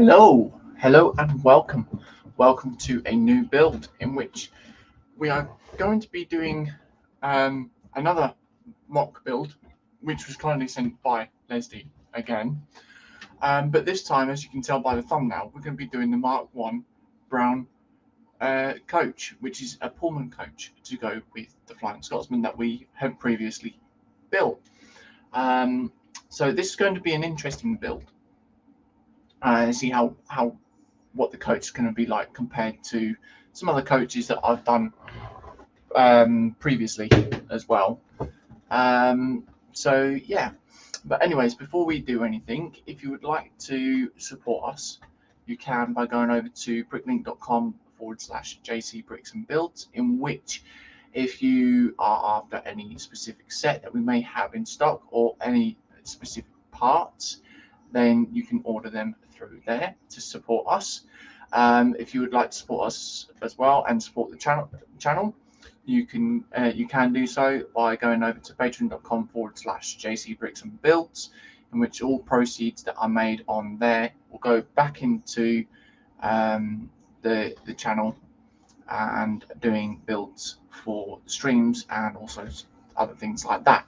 Hello and welcome to a new build in which we are going to be doing another mock build, which was kindly sent by Leslie again, but this time, as you can tell by the thumbnail, we're going to be doing the Mark 1 Brown coach, which is a Pullman coach to go with the Flying Scotsman that we have previously built. So this is going to be an interesting build. See what the coach is going to be like compared to some other coaches that I've done previously as well. So yeah, but anyways, before we do anything, if you would like to support us, you can by going over to bricklink.com/jcbricksandbuilds, in which if you are after any specific set that we may have in stock or any specific parts, then you can order them through there to support us. If you would like to support us as well and support the channel, you can do so by going over to patreon.com/jcbricksandbuilds, in which all proceeds that are made on there will go back into the channel and doing builds for streams and also other things like that.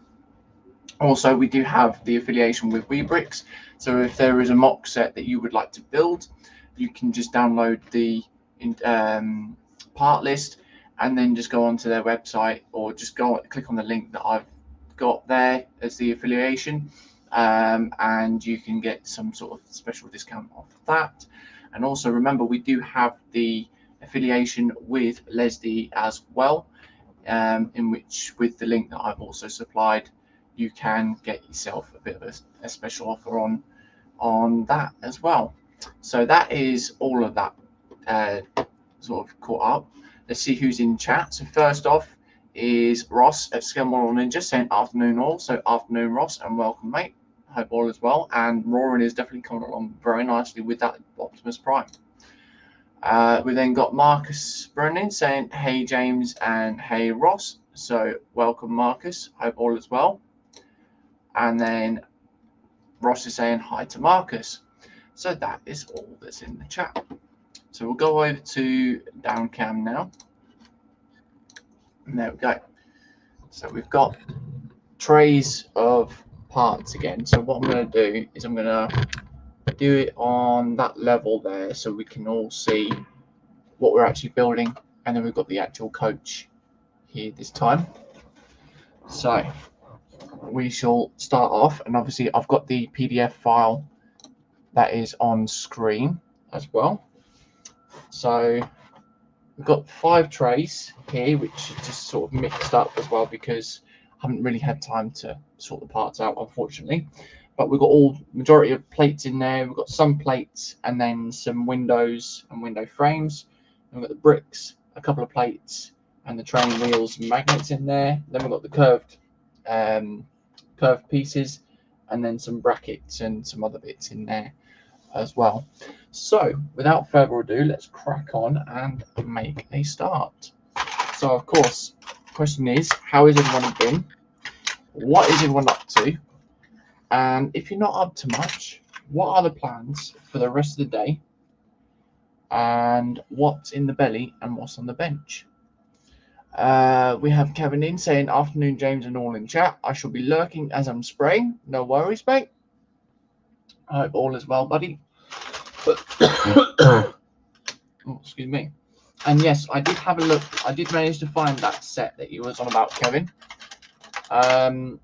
Also, we do have the affiliation with WeBricks, so if there is a mock set that you would like to build, you can just download the part list and then just go onto their website, or just click on the link that I've got there as the affiliation, and you can get some sort of special discount off that. And also remember, we do have the affiliation with Leslie as well, in which with the link that I've also supplied, you can get yourself a bit of a special offer on that as well. So that is all of that sort of caught up. Let's see who's in chat. So first off is Ross at Scale Model Ninja saying afternoon all. So afternoon, Ross, and welcome, mate. Hope all is well. And Roaring is definitely coming along very nicely with that Optimus Prime. We then got Marcus Brennan saying hey James and hey Ross. So welcome, Marcus. Hope all is well. And then Ross is saying hi to Marcus. So that is all that's in the chat. So we'll go over to down cam now. And there we go. So we've got trays of parts again. So what I'm going to do is I'm going to do it on that level there so we can all see what we're actually building. And then we've got the actual coach here this time. So we shall start off, and obviously I've got the PDF file that is on screen as well. So we've got 5 trays here, which is just sort of mixed up as well because I haven't really had time to sort the parts out, unfortunately. But we've got majority of plates in there. We've got some plates and then some windows and window frames. And we've got the bricks, a couple of plates, and the train wheels and magnets in there. Then we've got the curved pieces, and then some brackets and some other bits in there as well. So without further ado, let's crack on and make a start. So of course, the question is, how is everyone been? What is everyone up to? And if you're not up to much, what are the plans for the rest of the day? And what's in the belly and what's on the bench? We have Kevin in saying afternoon James and all in chat. I shall be lurking as I'm spraying. No worries, mate. I hope all is well, buddy. Oh, excuse me. And yes, I did have a look. I did manage to find that set that you was on about, Kevin. And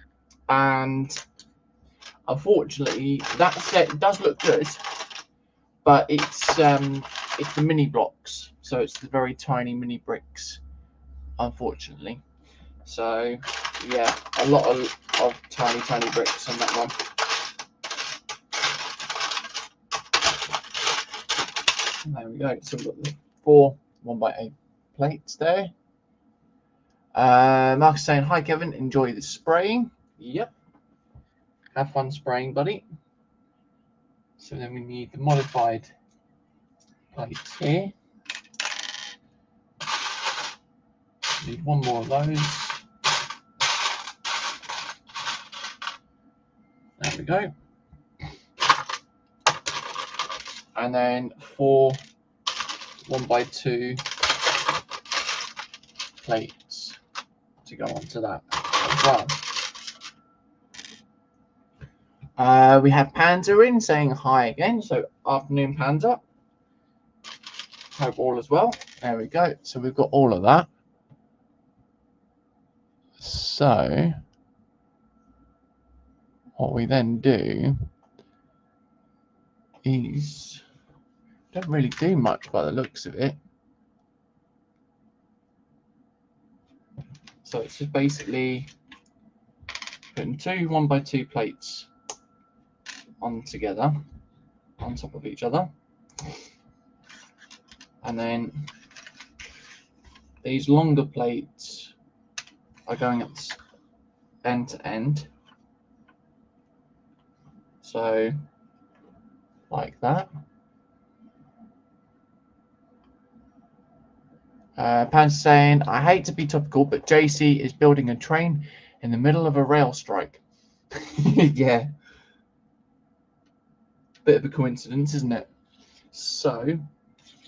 unfortunately, that set does look good, but it's the mini blocks, so it's the very tiny mini bricks, unfortunately. So yeah, a lot of tiny bricks on that one. There we go. So we've got the 4 1x8 plates there. Marcus saying hi Kevin, enjoy the spraying. Yep, have fun spraying, buddy. So then we need the modified plates here. Need 1 more of those. There we go. and then 4 1x2 plates to go onto that as well. We have Panda in saying hi again, so afternoon Panda. Hope all as well. There we go. So we've got all of that. So what we then do is don't really do much by the looks of it. So it's just basically putting 2 1x2 plates on together on top of each other, and then these longer plates are going at end to end, so like that. Pan's saying, I hate to be topical, but JC is building a train in the middle of a rail strike. Yeah. Bit of a coincidence, isn't it? So,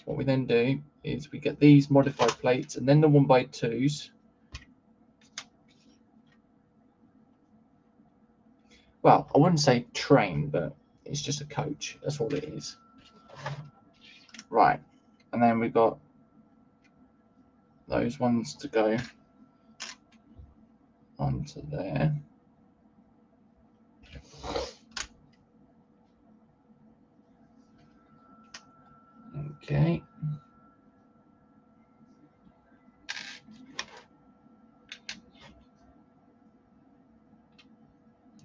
what we then do is we get these modified plates and then the 1x2s. Well, I wouldn't say train, but it's just a coach. That's all it is. Right. And then we've got those ones to go onto there. Okay.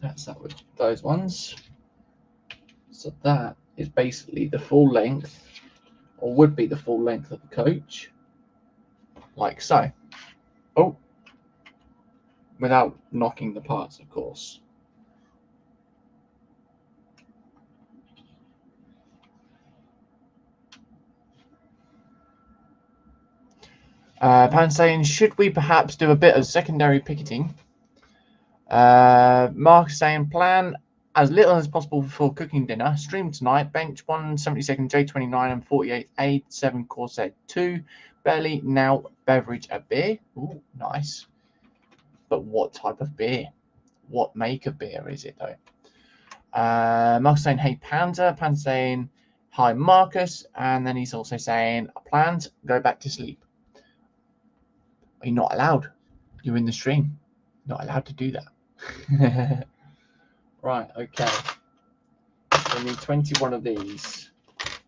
That's that with those ones. So that is basically the full length, or would be the full length of the coach, like so. Oh, without knocking the parts, of course. Pan saying, should we perhaps do a bit of secondary picketing? Mark saying, plan as little as possible before cooking dinner. Stream tonight. Bench 172nd J29 and 48 A7 Corsair 2. Belly now beverage a beer. Ooh, nice. But what type of beer? What make of beer is it though? Mark saying, hey Panda. Panda saying, hi Marcus. And then he's also saying, plans, go back to sleep. You're not allowed. You're in the stream. You're not allowed to do that. Right, okay. We need 21 of these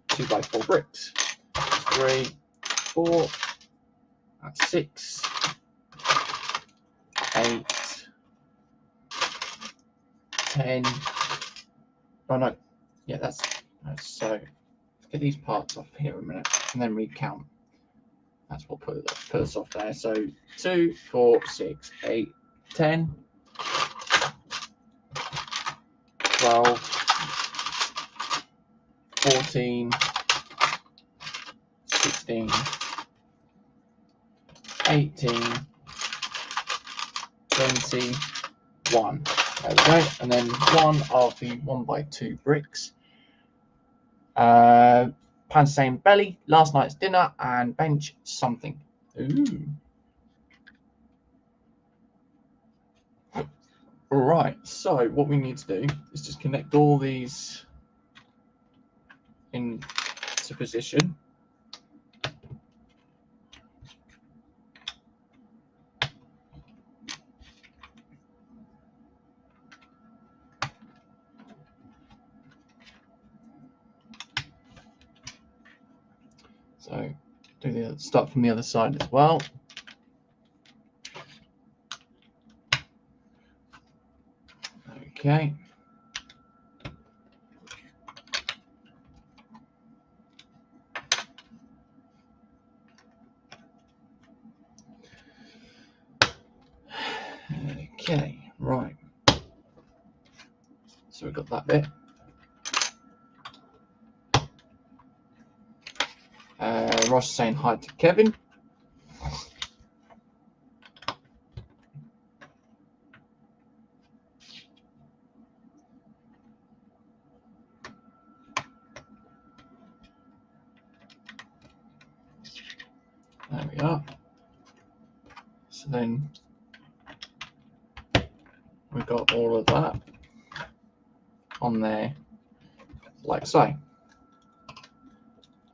2x4 bricks. 3, 4, that's 6, 8, 10. Oh no, yeah, that's so. Let's get these parts off here a minute and then recount. That's what put us off there. So 2, 4, 6, 8, 10, 12, 14, 16, 18, 21. There we go. And then one of the 1x2 bricks. Pan saying belly, last night's dinner, and bench something. Ooh. Right, so what we need to do is just connect all these into position. So start from the other side as well. Okay. Okay, right. So we've got that bit. Ross saying hi to Kevin. There we are. So then we've got all of that on there, like so.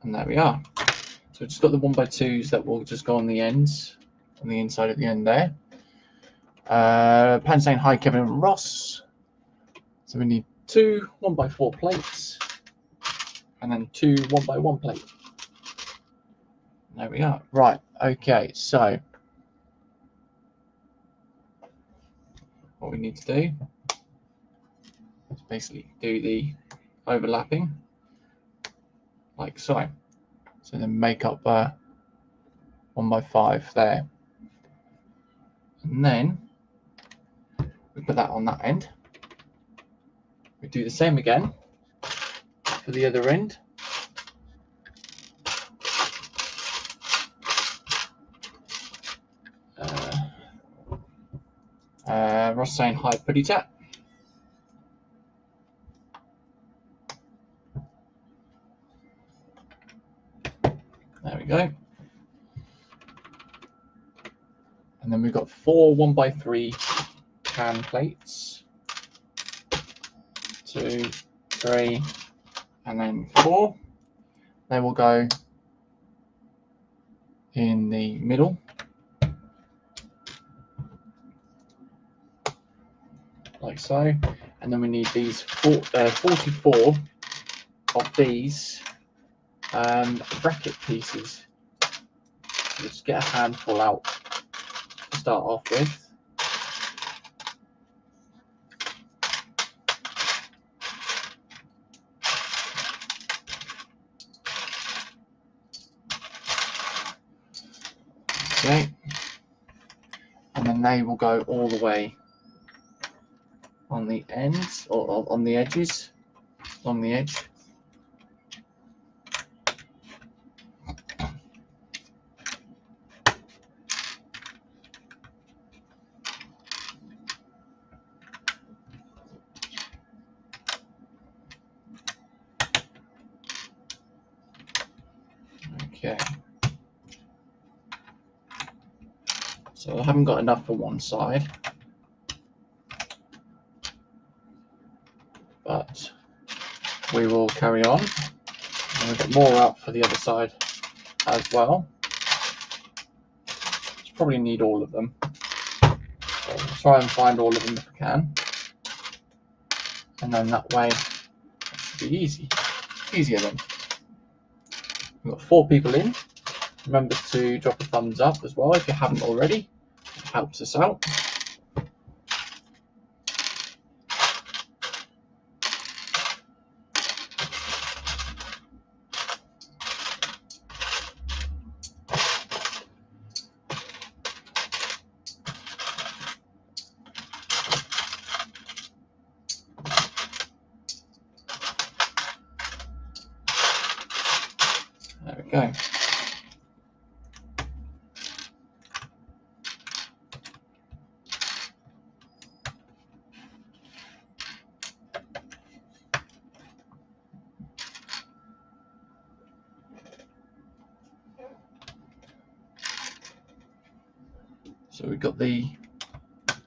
And there we are. So we've just got the 1x2s that will just go on the ends, on the inside of the end there. Pan saying hi, Kevin and Ross. So we need 2 1x4 plates and then 2 1x1 plates. There we are. Right, okay, so what we need to do is basically do the overlapping like so. So then make up 1x5 there. And then we put that on that end. We do the same again for the other end. Ross saying hi, Putty Chat. There we go. And then we've got 4 1x3 can plates. 2, 3, and then 4. They will go in the middle. Like so. And then we need these 44 of these bracket pieces. So just get a handful out to start off with. Okay, and then they will go all the way on the ends or on the edges, on the edge. Okay. So I haven't got enough for one side, but we will carry on. And we'll get more out for the other side as well. Just probably need all of them. So I'll try and find all of them if I can. And then that way it should be easier then. We've got 4 people in. Remember to drop a thumbs up as well if you haven't already. It helps us out. There we go. So we've got the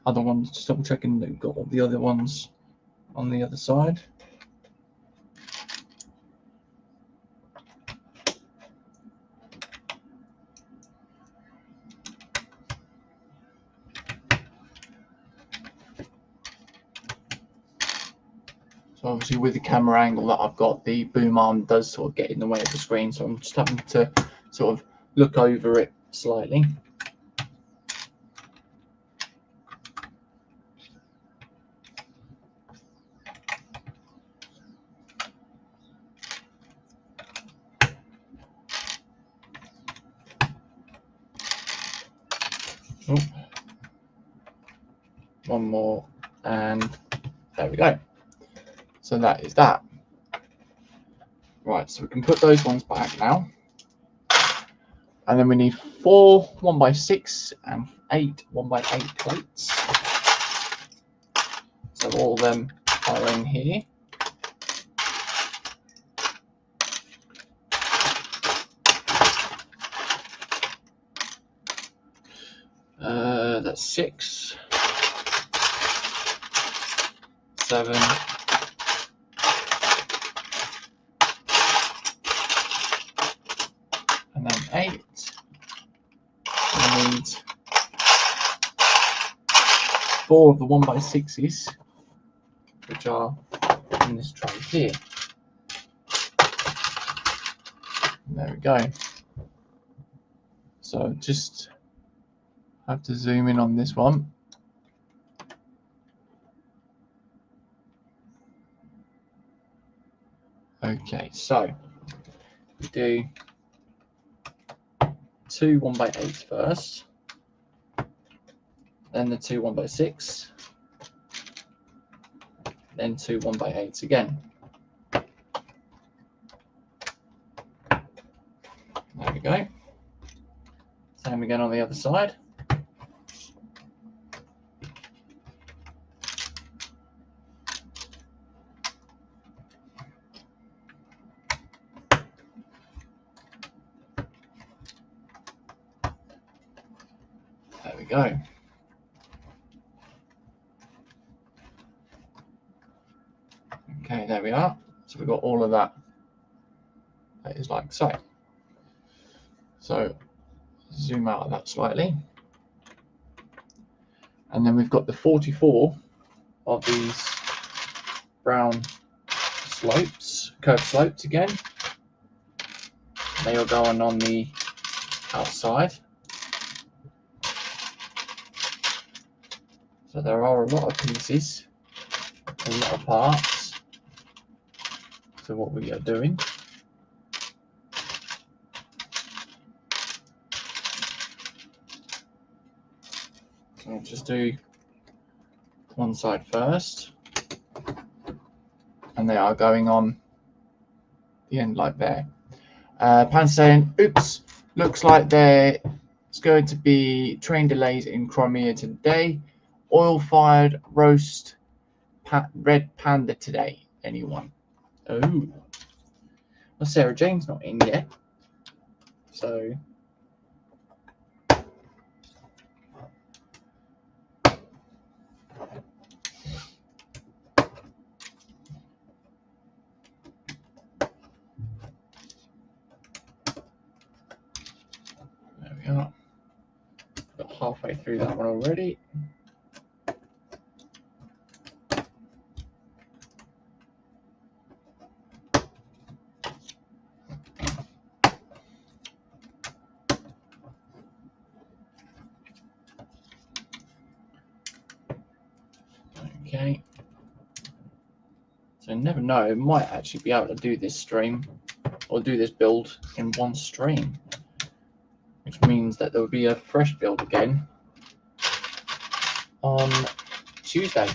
other ones, just double checking that we've got all the other ones on the other side. So obviously with the camera angle that I've got, the boom arm does sort of get in the way of the screen, so I'm just having to sort of look over it slightly. Oh. One more, and there we go. So that is that. Right, so we can put those ones back now. And then we need 4 1x6 and 8 1x8 plates. So all of them are in here. That's 6, 7, and then 8. I need 4 of the 1x6s, which are in this tray here. And there we go. So just have to zoom in on this one. Okay, so we do 2 1x8s first, then the 2 1x6, then 2 1x8s again. There we go. Same again on the other side. There we go. Okay, there we are. So we've got all of that. That is like so. So zoom out of that slightly. And then we've got the 44 of these brown slopes, curved slopes again. They are going on the outside. So there are a lot of pieces, a lot of parts to what we are doing. So I'll just do one side first, and they are going on the end like there. Pan saying, oops, looks like there's going to be train delays in Crimea today. Oil-fired roast red panda today. Anyone? Oh, well, Sarah Jane's not in yet, so there we are. Got halfway through that one already. Okay, so never know, might actually be able to do this stream or do this build in one stream, which means that there will be a fresh build again on Tuesday.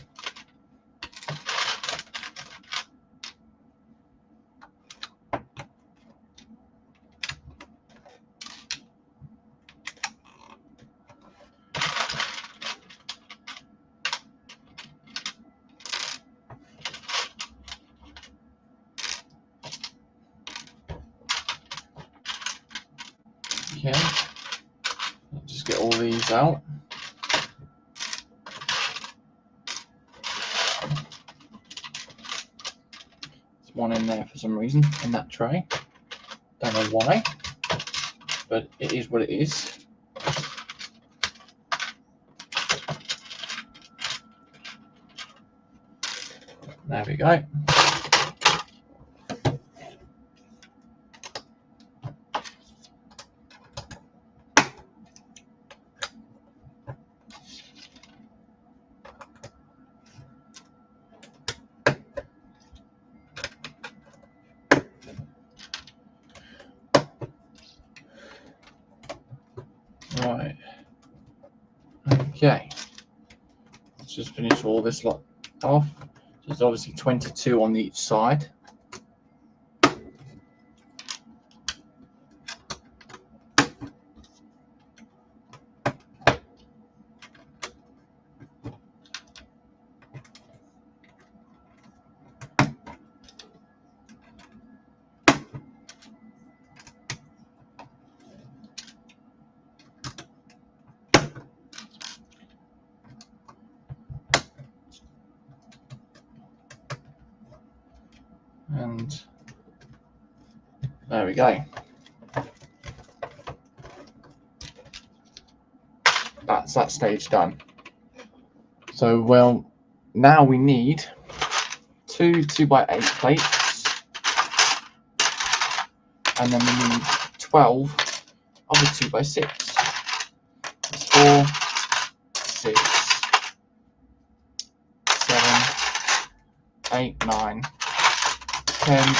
Okay, I'll just get all these out. There's one in there for some reason in that tray. Don't know why, but it is what it is. There we go. Right. Okay. Let's just finish all this lot off. So there's obviously 22 on each side. and there we go. That's that stage done. So, well, now we need two 2x8 plates, and then we need 12 of the 2x6. It's 4, 6, 7, 8, 9, 10,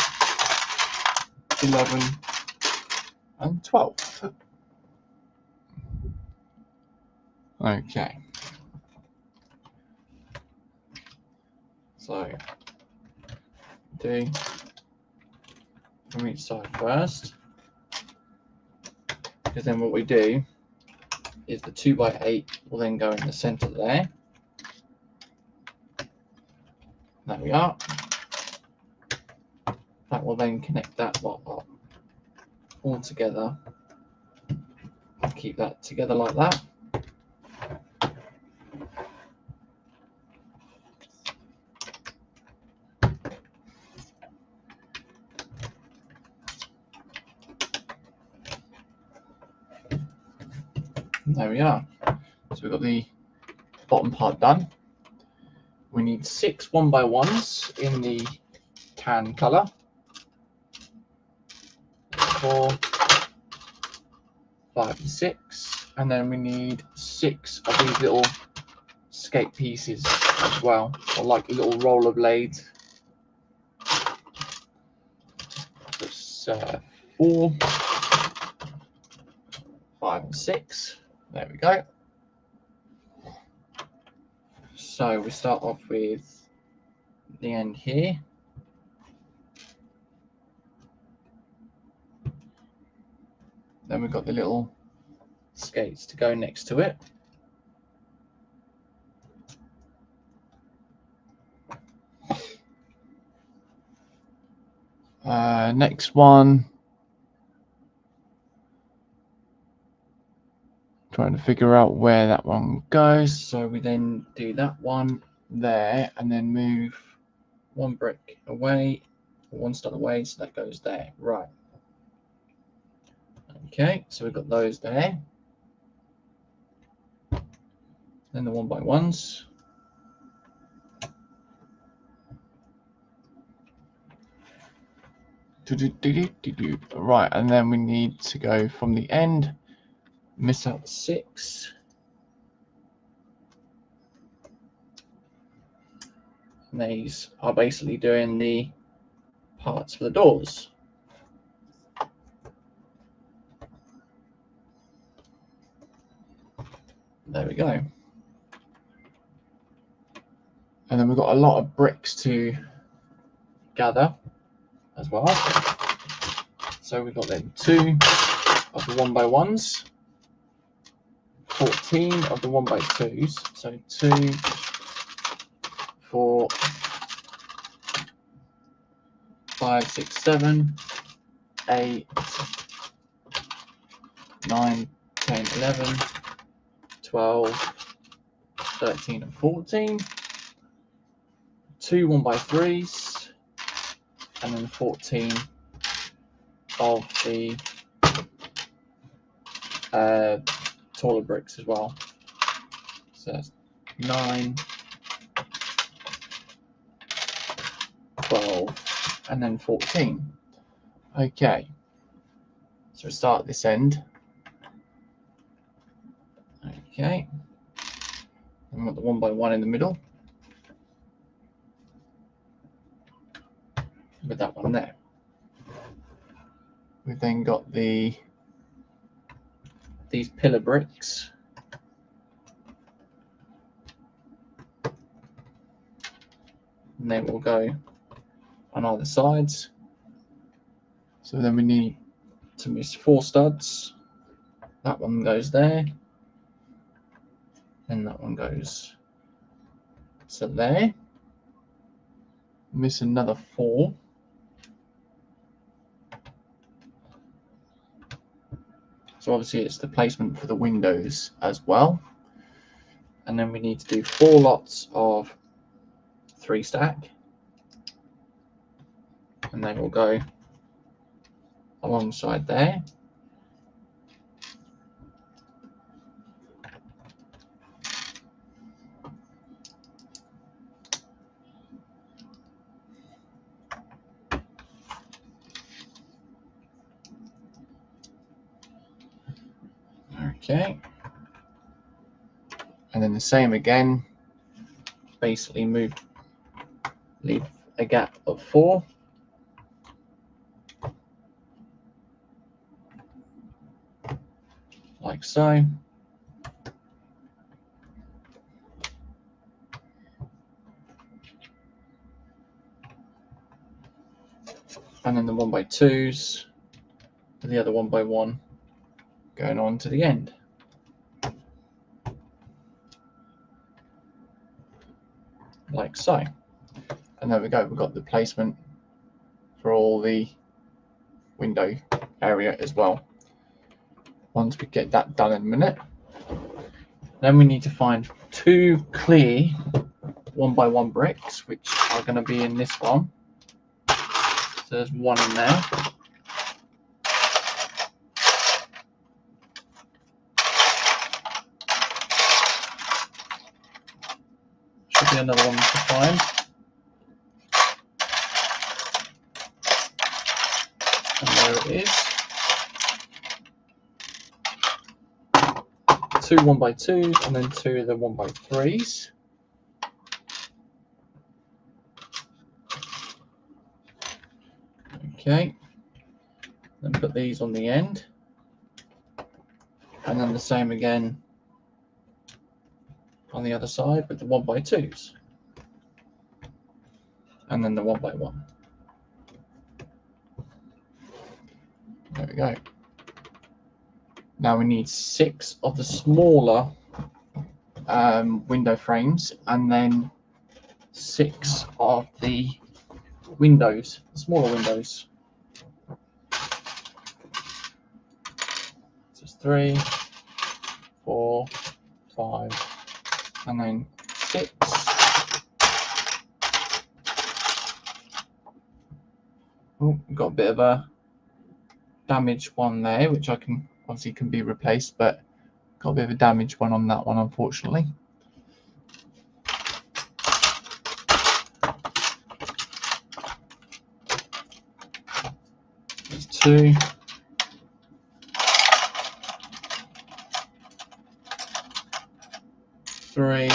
11, and 12. Okay. So, do from each side first, because then what we do is the 2x8 will then go in the center there. There we are. That will then connect that lot up all together. Keep that together like that. There we are. So we've got the bottom part done. We need 6 1x1s in the tan colour. 4, 5, and 6. And then we need 6 of these little skate pieces as well, or like little rollerblades. That's 4, 5, and 6. There we go. So we start off with the end here. Then we've got the little skates to go next to it. Next one, trying to figure out where that one goes. So we then do that one there and then move one brick away, one stud away, so that goes there. Right. Okay, so we've got those there. Then the 1x1s. Right, and then we need to go from the end, miss out 6. And these are basically doing the parts for the doors. There we go. And then we've got a lot of bricks to gather as well. So we've got then 2 of the 1x1s, 14 of the 1x2s. So 2, 4, 5, 6, 7, 8, 9, 10, 11, 12, 13, and 14. 2 1x3s, and then 14 of the taller bricks as well. So that's 9, 12, and then 14. Okay, so we start at this end. Okay, and we've got the 1x1 in the middle with that one there. We've then got these pillar bricks. And they will go on either sides. So then we need to miss 4 studs. That one goes there. And that one goes to there. Miss another 4. So obviously it's the placement for the windows as well. And then we need to do 4 lots of 3 stack. and they will go alongside there. Okay, and then the same again, basically leave a gap of 4. Like so. And then the 1x2s, and the other 1x1 going on to the end. Like so. And there we go, we've got the placement for all the window area as well. Once we get that done in a minute, then we need to find 2 clear 1x1 bricks, which are going to be in this one. So there's 1 in there. Should be another one to find. And there it is. 2 1x2s and then 2 of the 1x3s. Okay, then put these on the end, and then the same again on the other side with the 1x2s, and then the 1x1. There we go. Now we need 6 of the smaller window frames, and then 6 of the windows, the smaller windows. So it's 3, 4, 5, and then 6. Oh, we've got a bit of a damaged one there, which obviously can be replaced, but got a bit of a damaged one on that one, unfortunately. There's 2. 3.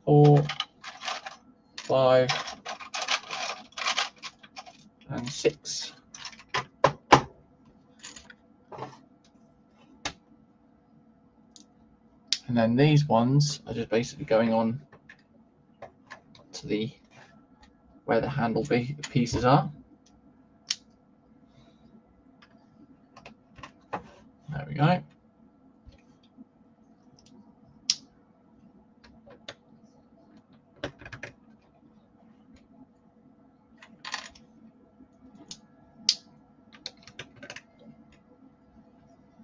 4, 5, and 6. And then these ones are just basically going on to where the handle pieces are. There we go.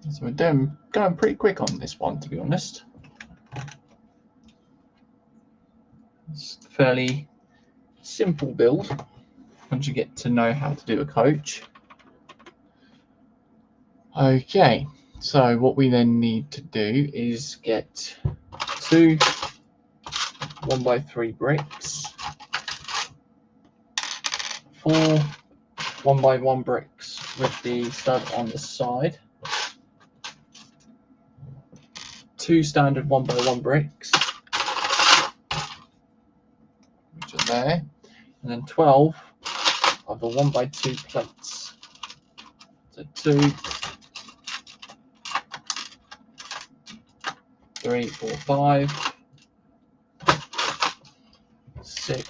So we're going pretty quick on this one, to be honest. It's a fairly simple build once you get to know how to do a coach. Okay, so what we then need to do is get 2 1x3 bricks, 4 1x1 bricks with the stud on the side, 2 standard 1x1 bricks, which are there, and then 12 of the 1x2 plates. So 2, 3, 4, 5, 6,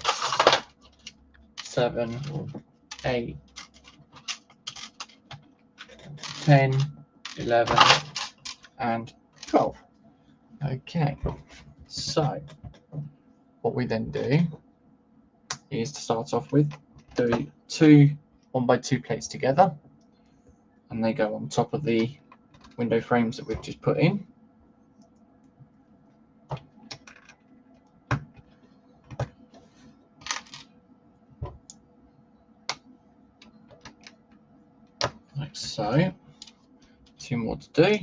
7, 8, 10, 11, and 12. Okay, so what we then do is to start off with, do 2 1x2 plates together, and they go on top of the window frames that we've just put in. So 2 more to do.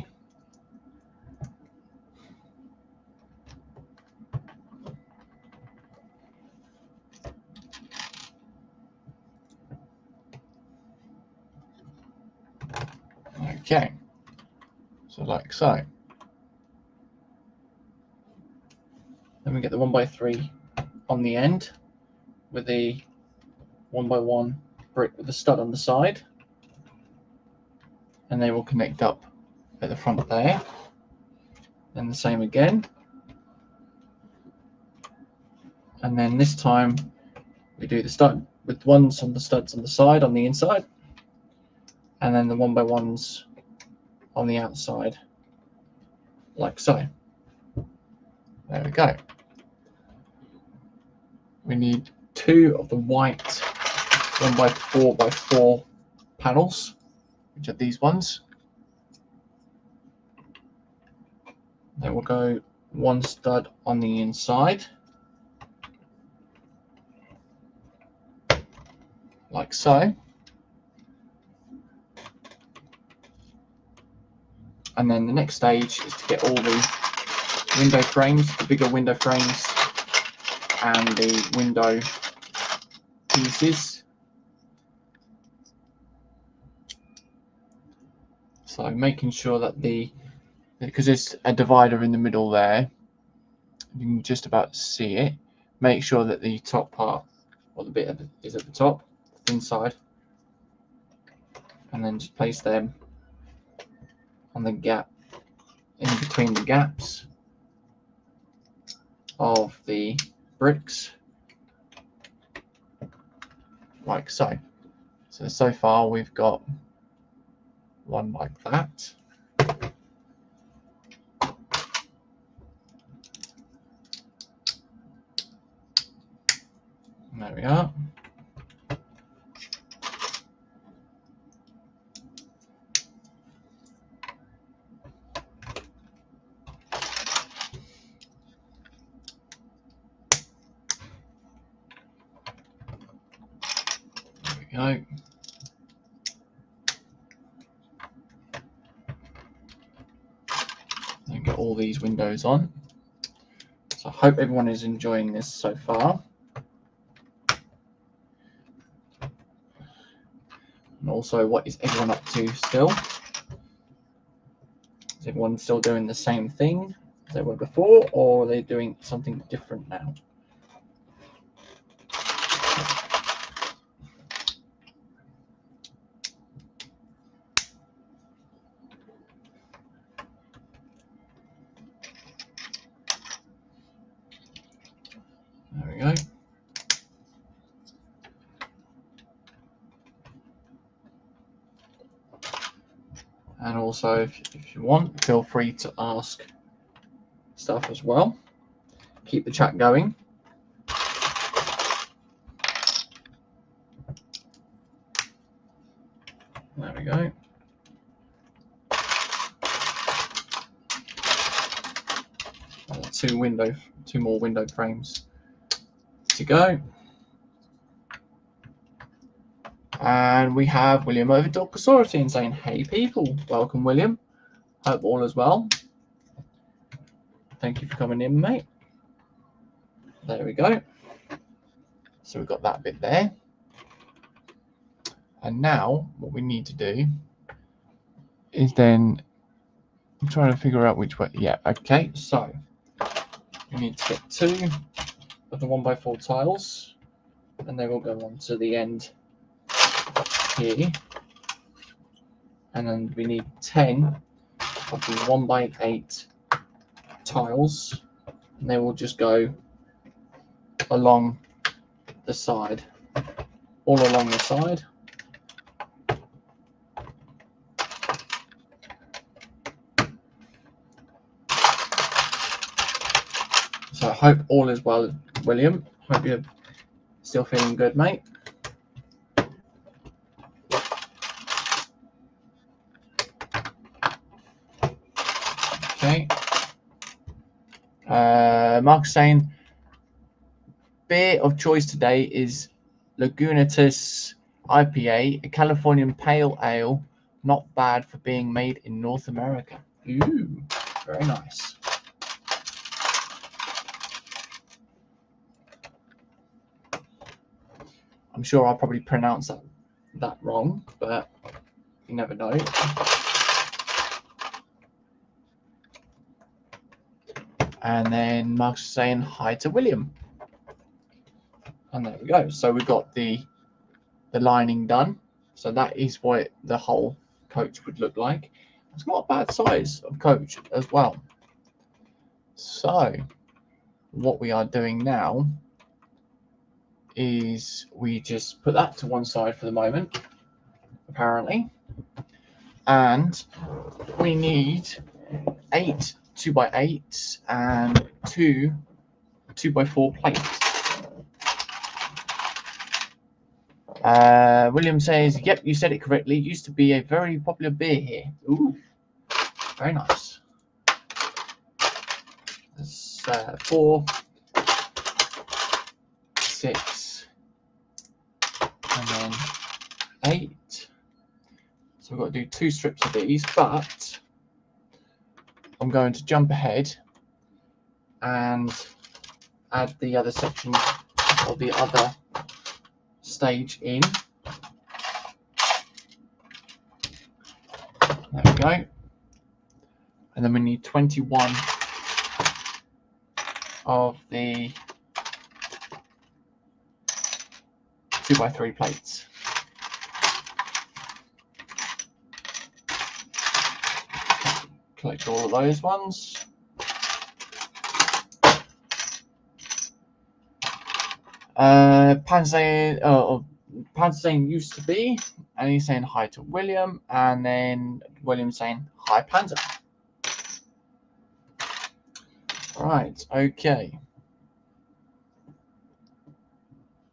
Okay, so like so. Then we get the 1x3 on the end with the 1x1 brick with the stud on the side, and they will connect up at the front there. Then the same again, and then this time we do the stud with ones on the studs on the side on the inside, and then the 1x1s on the outside, like so. There we go. We need 2 of the white 1x4x4 panels, which are these ones. They will go 1 stud on the inside, like so. And then the next stage is to get all the window frames, the bigger window frames, and the window pieces. So making sure that because there's a divider in the middle there, you can just about see it. Make sure that the top part, or the bit is at the top, the thin side, and then just place them on the gap, in between the gaps of the bricks, like so. So far we've got one like that. And there we are. There we go. And get all these windows on. So I hope everyone is enjoying this so far. And also, what is everyone up to still? Is everyone still doing the same thing as they were before, or are they doing something different now? There we go. And also, if you want, feel free to ask stuff as well. Keep the chat going. There we go. Two more window frames to go. And we have William over Dorcosaurus saying, hey people, welcome William. Hope all is well. Thank you for coming in, mate. There we go. So we've got that bit there. And now what we need to do is then, I'm trying to figure out which way. Yeah, okay. So we need to get 2 of the 1x4 tiles, and they will go on to the end here. And then we need 10 of the 1x8 tiles, and they will just go along the side, all along the side. So I hope all is well, William. Hope you're still feeling good, mate. Okay. Mark's saying beer of choice today is Lagunitas IPA, a Californian pale ale Not bad for being made in North America. Ooh, very nice. I'm sure I'll probably pronounce that wrong, but you never know. And then Mark's saying hi to William. And there we go. So we've got the lining done. So that is what the whole coach would look like. It's not a bad size of coach as well. So what we are doing now is we just put that to one side for the moment, apparently. And we need 8 2x8s and 2 2x4 plates. William says, yep, you said it correctly. It used to be a very popular beer here. Ooh, very nice. That's 4, 6, and then 8. So we've got to do 2 strips of these, but I'm going to jump ahead and add the other section of the other stage in. There we go. And then we need 21 of the 2x3 plates. Collect all of those ones. Pan's saying used to be, and he's saying hi to William, and then William saying hi Panza. Right, okay.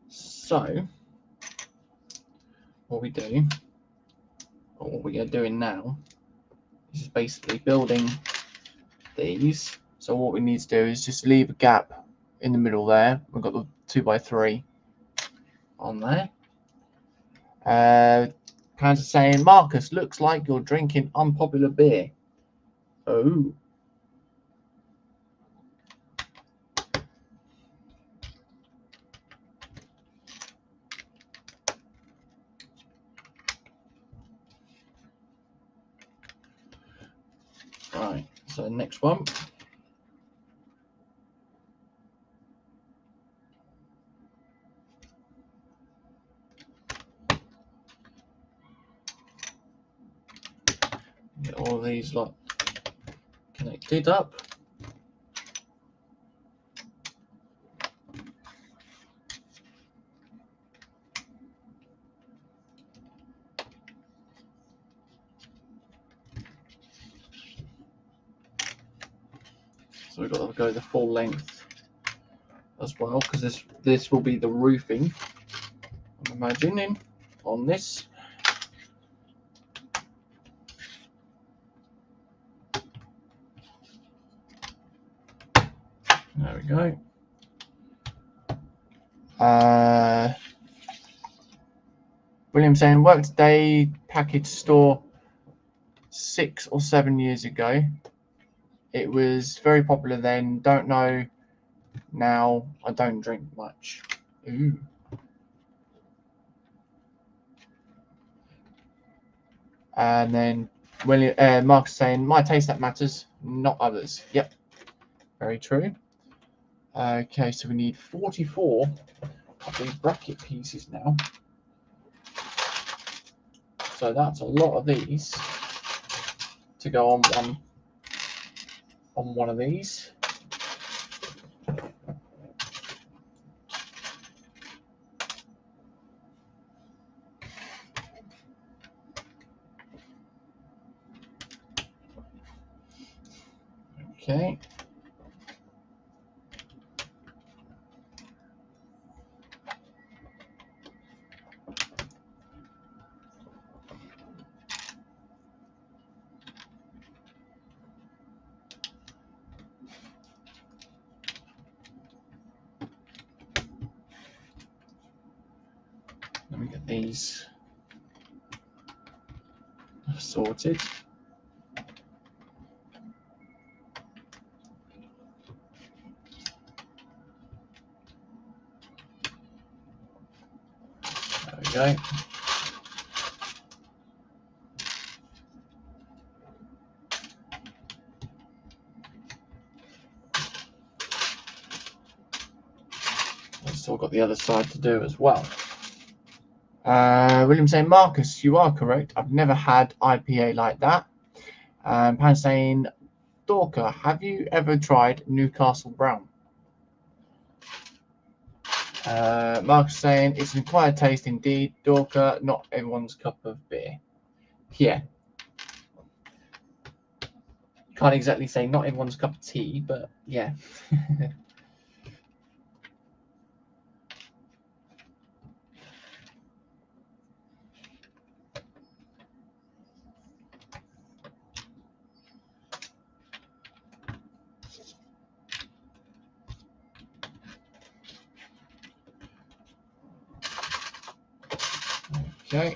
So what we do, or what we are doing now, is basically building these. So what we need to do is just leave a gap in the middle there. We've got the 2x3 on there. Panza saying, Marcus, looks like you're drinking unpopular beer. Oh. Right, so next one. Get all of these like connected up. So we've got to go the full length as well, because this will be the roofing, I'm imagining, on this. There we go. William saying, worked today, package store 6 or 7 years ago. It was very popular then. Don't know now. I don't drink much. Ooh. And then William, Mark's saying, my taste that matters, not others. Yep, very true. Okay, so we need 44 of these bracket pieces now. So that's a lot of these to go on one of these. Okay. Let me get these sorted. There we go. I've still got the other side to do as well. William saying, Marcus, you are correct. I've never had IPA like that. Pan saying, Dorker, have you ever tried Newcastle Brown? Marcus saying, it's an acquired taste indeed. Dorker, not everyone's cup of beer. Yeah. Can't exactly say not everyone's cup of tea, but yeah. Okay.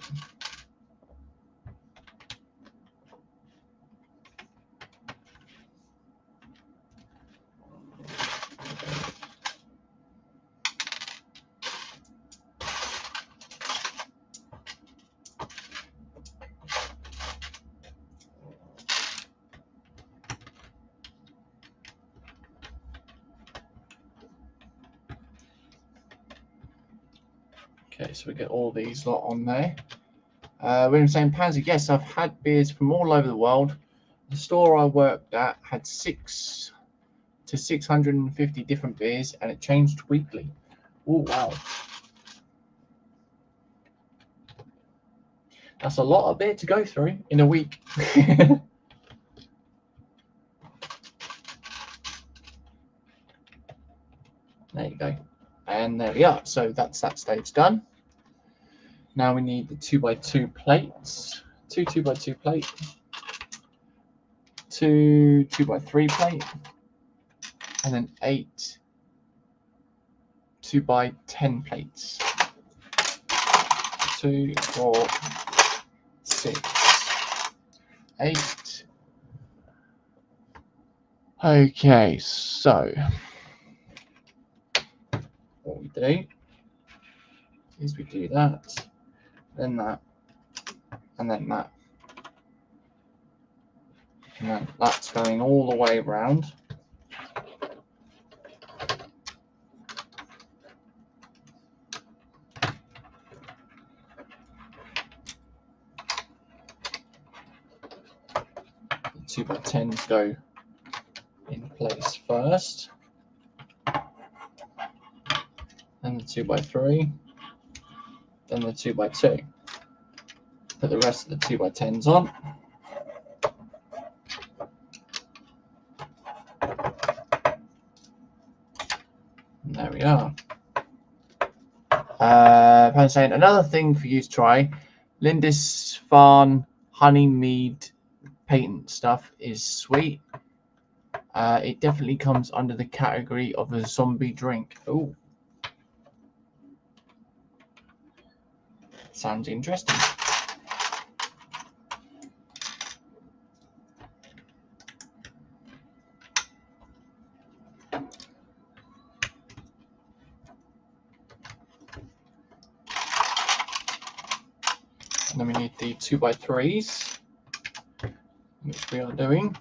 Okay, so we get all these lot on there. William saying, Pansy, yes, I've had beers from all over the world. The store I worked at had 600 to 650 different beers, and it changed weekly. Oh, wow. That's a lot of beer to go through in a week. There you go. And there we are. So that's that stage done. Now we need the 2x2 plates. 2 2x2 plate. 2 2x3 plate. And then 8 2x10 plates. 2, 4, 6, 8. Okay, so what we do is we do that, then that, and then that. And then that's going all the way around. The 2x10s go in place first. Then the 2x3. Then the 2x2. Put the rest of the 2x10s on. And there we are. Pan saying, another thing for you to try, Lindisfarne honey mead patent stuff is sweet. It definitely comes under the category of a zombie drink. Oh, sounds interesting. And then we need the 2x3s, which we are doing.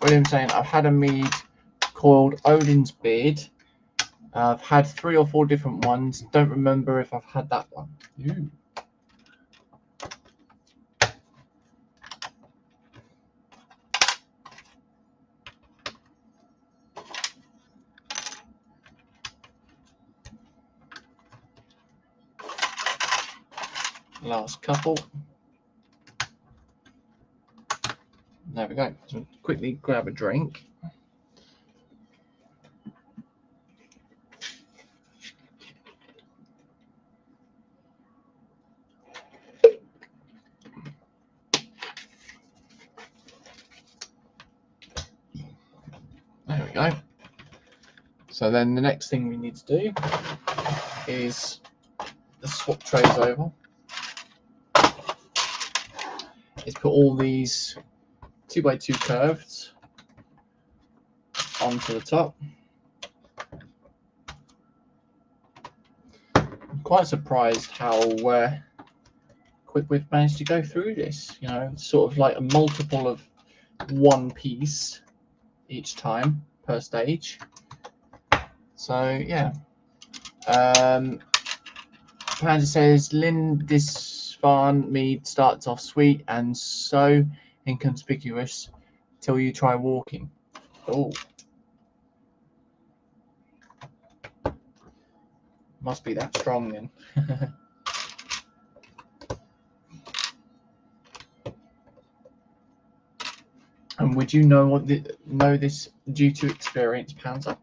William saying, I've had a mead called Odin's Beard. I've had 3 or 4 different ones. Don't remember if I've had that one. Ooh. Last couple. There we go. So quickly grab a drink. There we go. So then the next thing we need to do is the swap trays over. Is put all these 2x2 curves onto the top. I'm quite surprised how quick we've managed to go through this. You know, it's sort of like a multiple of one piece each time per stage. So yeah. Panzer says Lindisfarne mead starts off sweet and so inconspicuous till you try walking. Oh, must be that strong then. And would you know this due to experience, Panzer?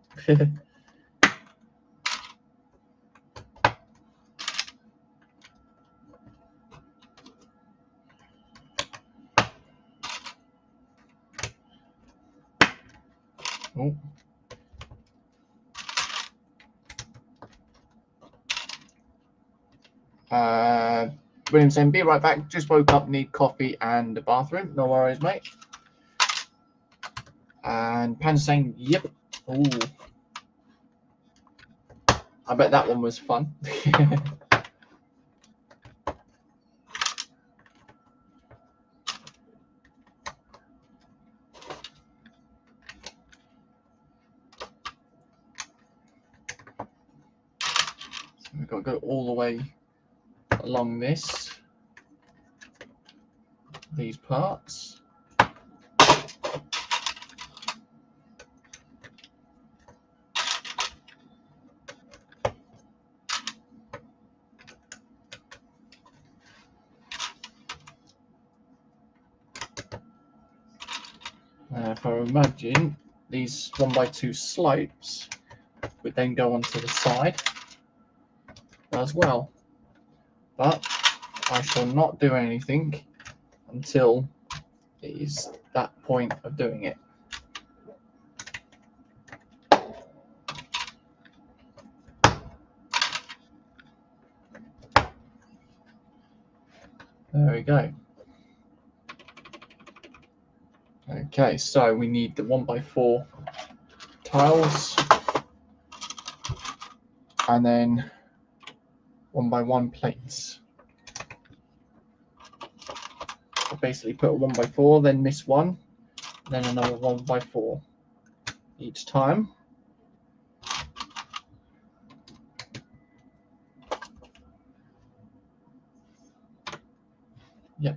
Oh. William saying, be right back. Just woke up, need coffee and a bathroom. No worries, mate. And Pan's saying, yep. Ooh. I bet that one was fun. So we've got to go all the way along these parts. If I imagine these 1x2 slopes would then go onto the side as well, but I shall not do anything until it is that point of doing it. There we go. Okay, so we need the 1x4 tiles and then 1x1 plates. So basically put a 1x4, then miss one, then another 1x4 each time. Yep.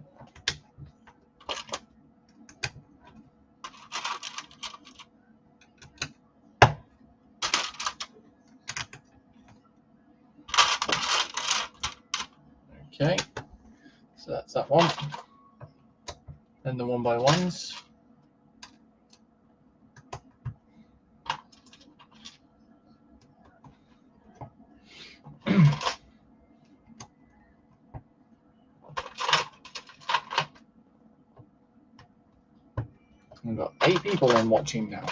Okay, so that's that one. Then the 1x1s. We've got 8 people in watching now.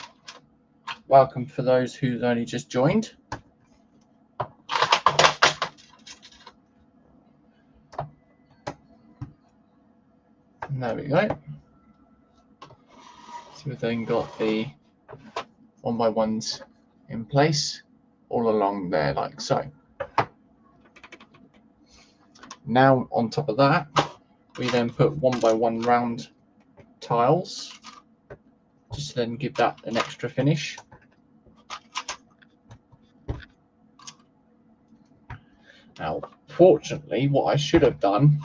Welcome for those who've only just joined. And there we go. So we've then got the 1x1s in place all along there like so. Now on top of that, we then put 1x1 round tiles, just to then give that an extra finish. Now, fortunately, what I should have done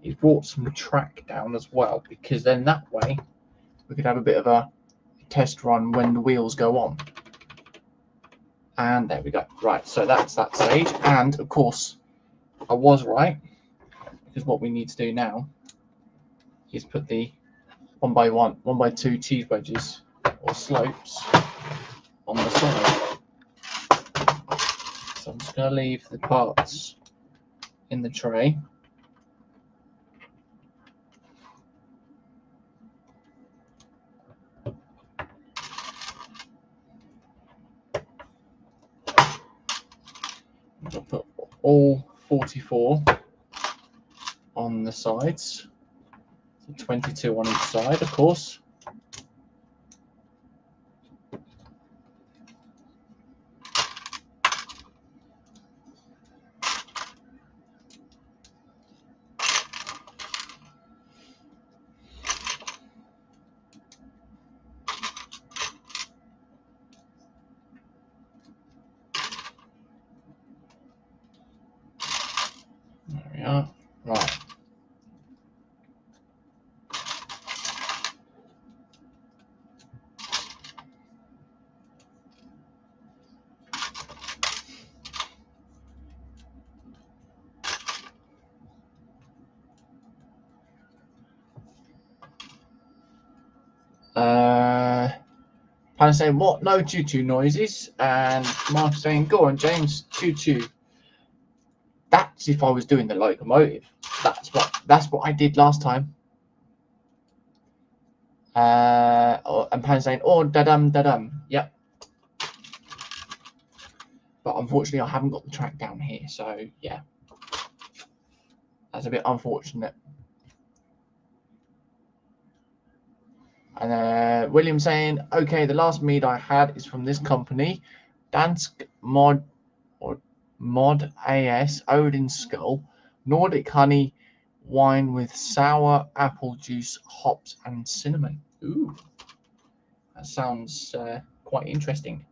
is brought some track down as well, because then that way we could have a bit of a test run when the wheels go on. And there we go. Right, so that's that stage. And of course, I was right, because what we need to do now is put the one by two cheese wedges or slopes on the side. So I'm just going to leave the parts in the tray. I'll put all 44 on the sides, so 22 on each side, of course. There we are. Right. Pan saying, what? No choo-choo noises. And Mark saying, go on, James, choo-choo. That's if I was doing the locomotive. That's what I did last time. And Pan saying, oh, da-dum, da-dum. Yep. But unfortunately, I haven't got the track down here. So, yeah. That's a bit unfortunate. And William saying, okay, the last mead I had is from this company, Dansk Mod AS Odin Skull, Nordic honey wine with sour apple juice, hops, and cinnamon. Ooh, that sounds quite interesting.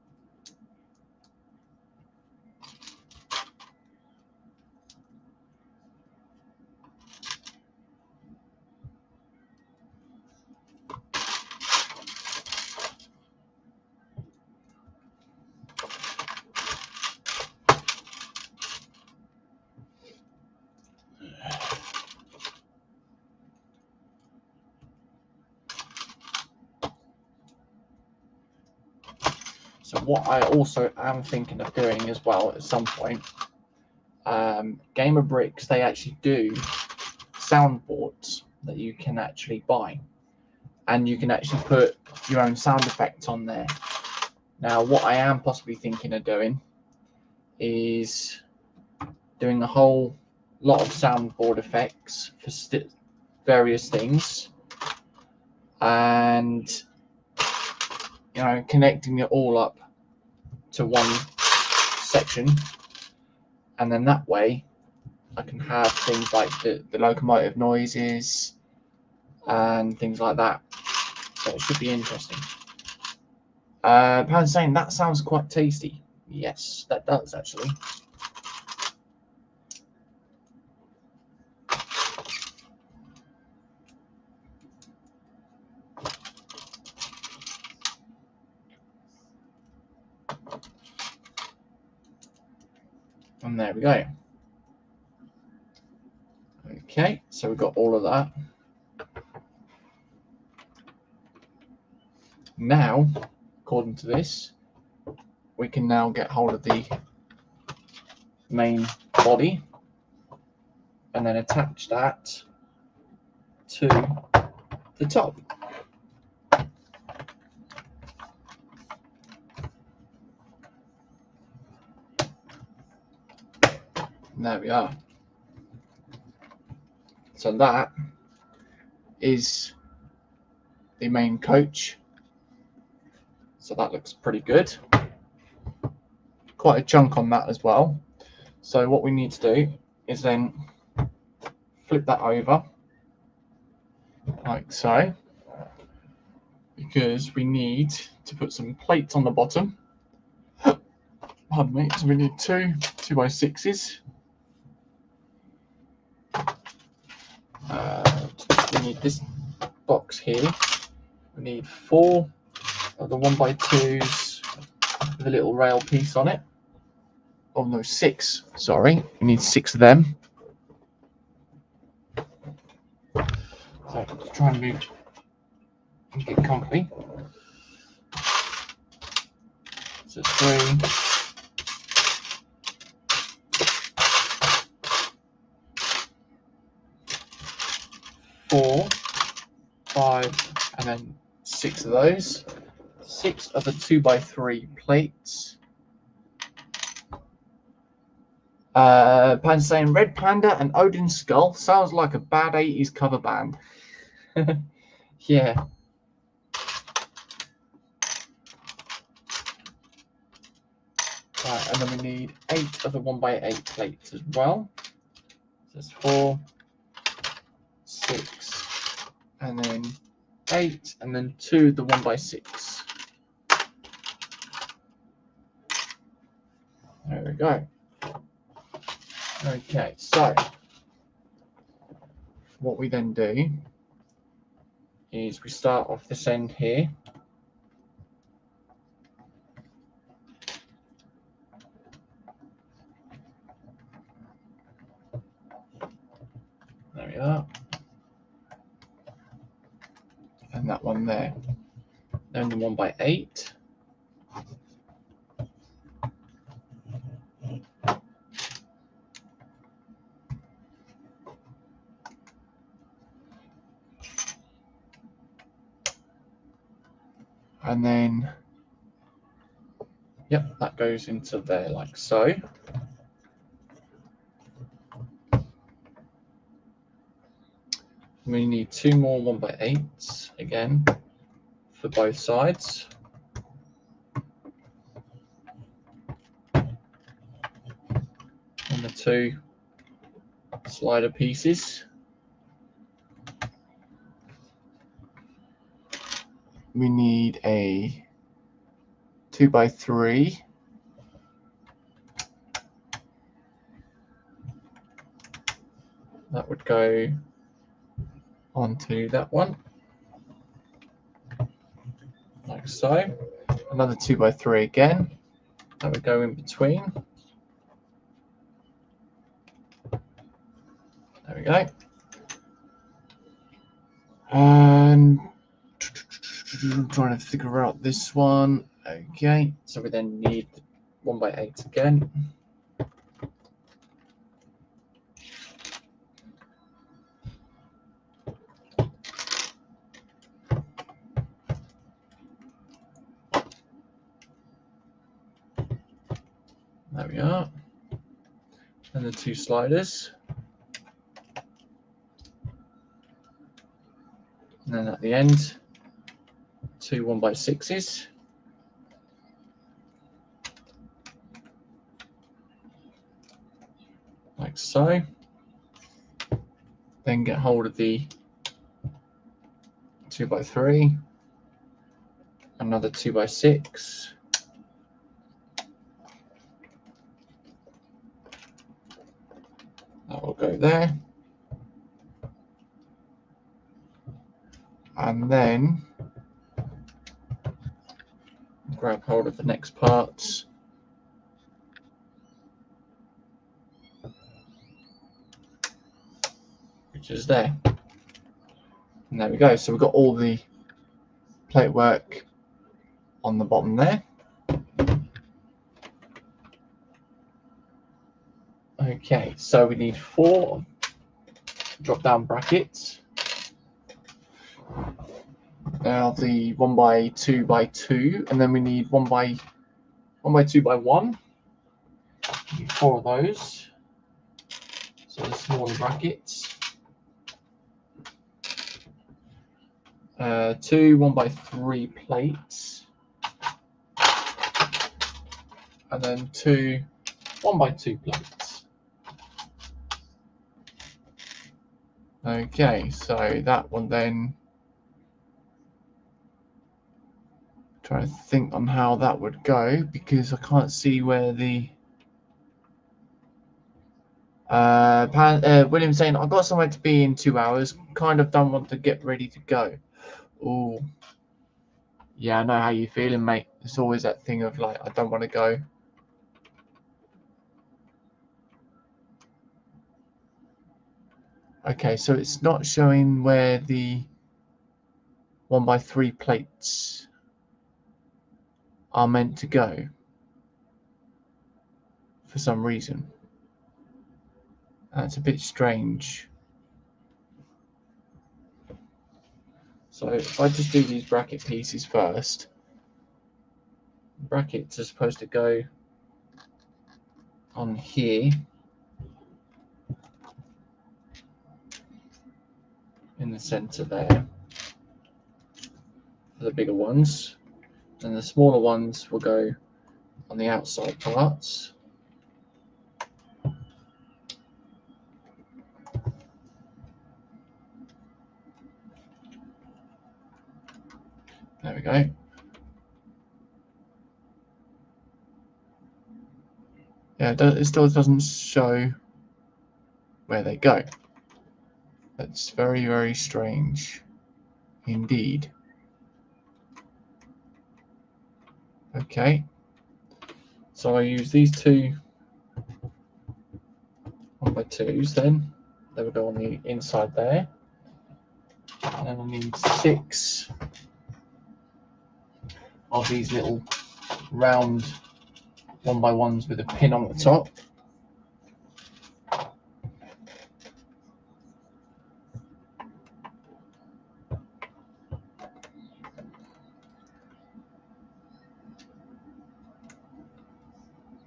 So what I also am thinking of doing as well at some point, Gamer Bricks, they actually do soundboards that you can actually buy, and you can actually put your own sound effects on there. Now, what I am possibly thinking of doing is doing a whole lot of soundboard effects for various things, and connecting it all up to one section, and then that way I can have things like the locomotive noises and things like that. So it should be interesting. Pan's saying that sounds quite tasty. Yes, that does actually. And there we go. Okay, so we've got all of that. Now, according to this, we can now get hold of the main body and then attach that to the top. And there we are. So that is the main coach. So that looks pretty good. Quite a chunk on that as well. So what we need to do is then flip that over like so, because we need to put some plates on the bottom. Pardon me. So we need two 2x6s. We need this box here. We need 4 of the 1x2s with a little rail piece on it. Oh no, 6. Sorry, we need 6 of them. So try and move Get comfy. So 3, 4, 5, and then 6 of those. 6 of the 2x3 plates. Panda saying Red Panda and Odin Skull sounds like a bad 80s cover band. Yeah. Right, and then we need 8 of the 1x8 plates as well. So that's 4, 6, and then 8, and then 2 of the 1x6. There we go. Okay, so what we then do is we start off this end here. There we are. And that one there. Then the 1x8. And then, yep, that goes into there like so. We need 2 more 1x8s again for both sides. And the 2 slider pieces. We need a 2x3. That would go onto that one, like so. Another 2x3 again. That would go in between. There we go. And I'm trying to figure out this one. Okay, so we then need 1x8 again. There we are. And the 2 sliders. And then at the end, 2 1x6s. Like so. Then get hold of the 2x3. Another 2x6. That will go there. And then grab hold of the next parts. Which is there. And there we go. So we've got all the plate work on the bottom there. Okay, so we need 4 drop down brackets. Now the 1x2x2, and then we need 1x2x1. Need 4 of those. So the smaller brackets. 2 1x3 plates. And then 2 1x2 plates. Okay, so that one then, trying to think on how that would go, because I can't see where the William saying I've got somewhere to be in 2 hours, kind of don't want to get ready to go. Oh yeah, I know how you're feeling, mate. It's always that thing of like, I don't want to go. Okay, so it's not showing where the 1x3 plates are meant to go for some reason. That's a bit strange. So if I just do these bracket pieces first, brackets are supposed to go on here in the center there for the bigger ones, and the smaller ones will go on the outside parts. There we go. Yeah, it still doesn't show where they go. That's very, very strange indeed. Okay, so I use these two 1x2s then. They will go on the inside there. And then I need 6 of these little round 1x1s with a pin on the top.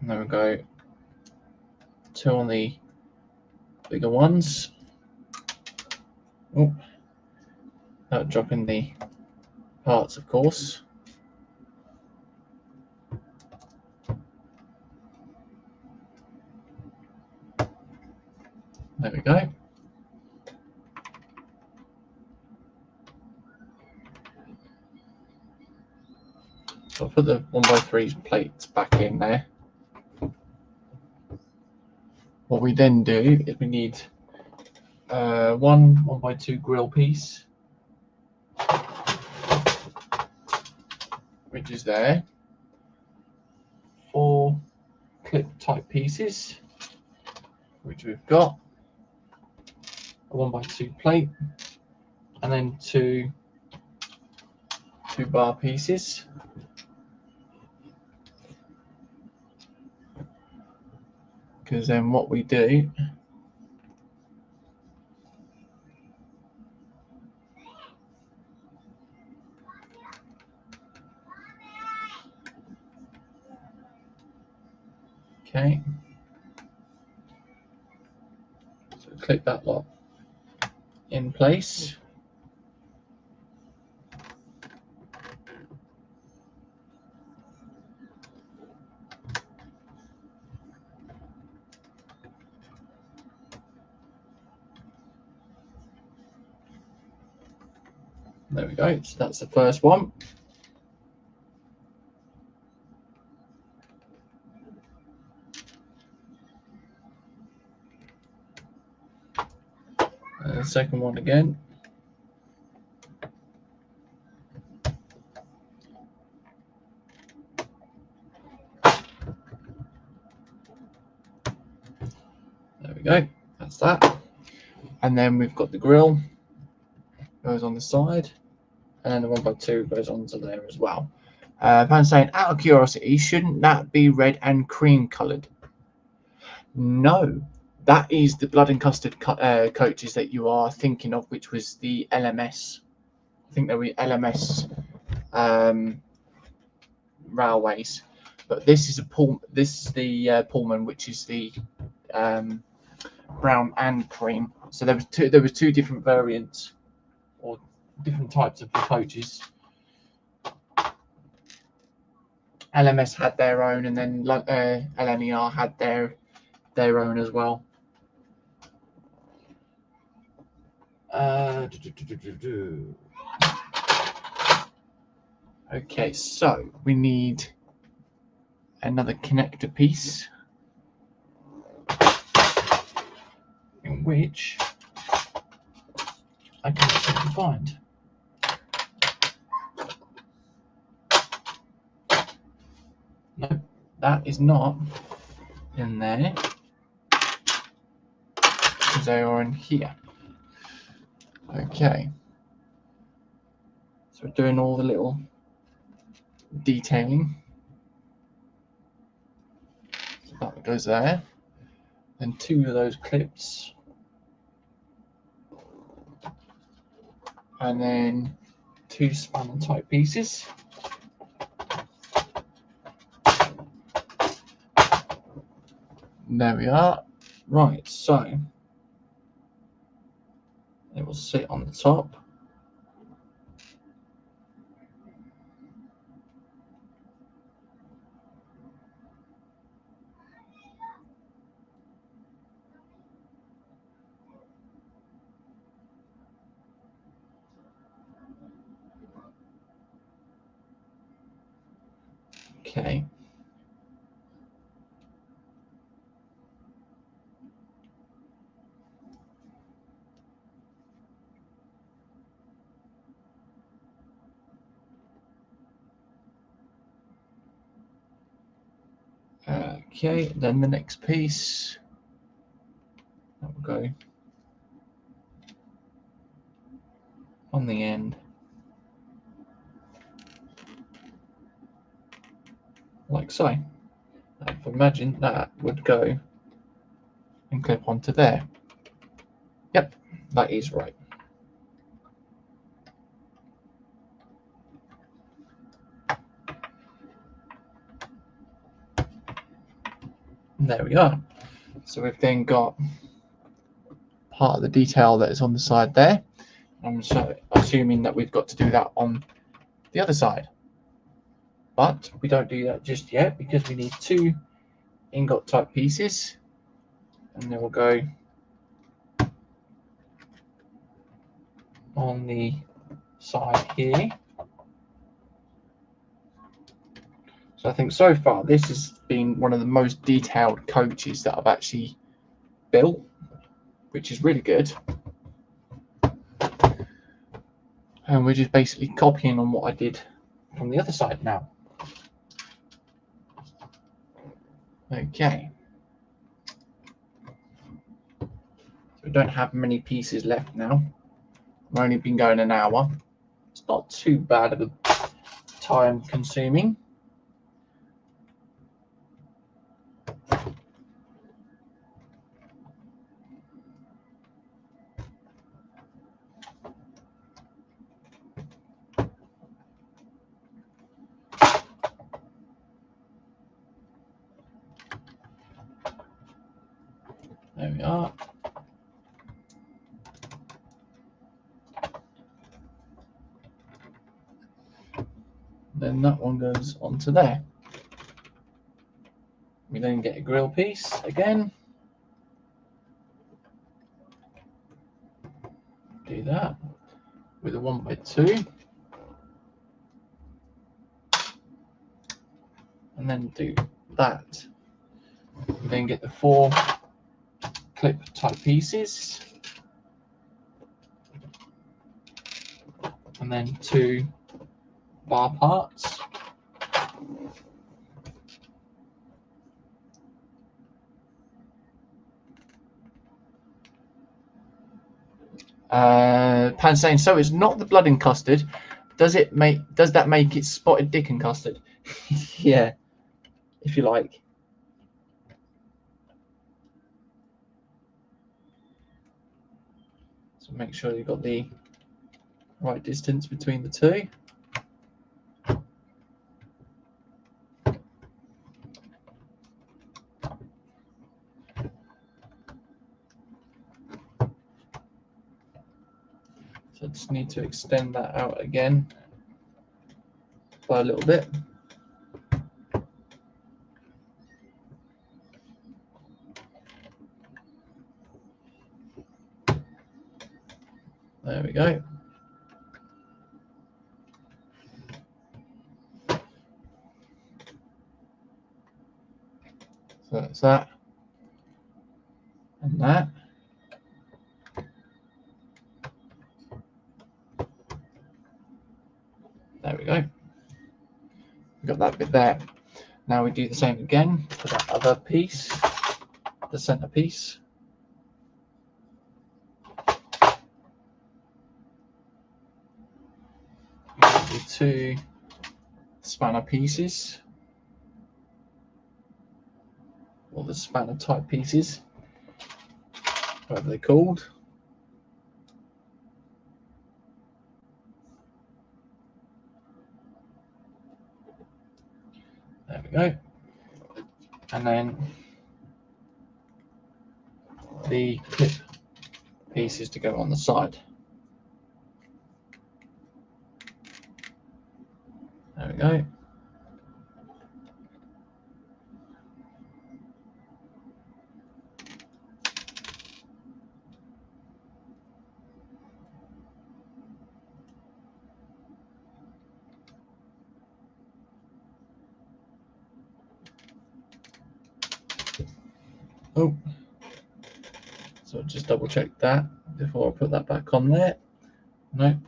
And there we go. 2 on the bigger ones. Oh, without dropping the parts, of course. There we go. So I'll put the 1x3 plates back in there. What we then do is we need one 1x2 grill piece, which is there. 4 clip type pieces, which we've got. A 1x2 plate, and then two 2-bar pieces. Because then what we do okay, so click that lot in place. There we go, so that's the first one. And the second one again. There we go, that's that. And then we've got the grill, goes on the side, and then the 1x2 goes onto there as well. Pan's saying, out of curiosity, shouldn't that be red and cream coloured? No, that is the blood and custard coaches that you are thinking of, which was the LMS. I think they were LMS railways, but this is the Pullman, which is the brown and cream. So there was two different variants or different types of the coaches. LMS had their own, and then LNER had their own as well. Okay, so we need another connector piece, in which I can't find. No, that is not in there, because they are in here. Okay, So we're doing all the little detailing. So that goes there. Then 2 of those clips. And then 2 spanner type pieces. There we are. Right, so it will sit on the top. Okay. Okay, then the next piece that will go on the end, like so. I've imagined that would go and clip onto there. Yep, that is right. And there we are. So we've then got part of the detail that is on the side there. I'm so assuming that we've got to do that on the other side. But we don't do that just yet because we need 2 ingot type pieces. And they will go on the side here. So I think so far this has been one of the most detailed coaches that I've actually built, which is really good. And we're just basically copying on what I did from the other side now. Okay. So we don't have many pieces left now. I've only been going an hour. It's not too bad of a time consuming. There we are. Then that one goes onto there. We then get a grill piece again. Do that with a 1x2. And then do that. We then get the 4 clip type pieces. And then 2 bar parts. Pan saying, so it's not the blood and custard. Does that make it spotted dick and custard? Yeah, if you like. So make sure you've got the right distance between the 2. So I just need to extend that out again by a little bit. There we go. So that's that and that. There we go. We've got that bit there. Now we do the same again for that other piece, the center piece. the two spanner pieces, or the spanner type pieces, whatever they're called. There we go. And then the clip pieces to go on the side. There we go. Oh, so just double check that before I put that back on there. No.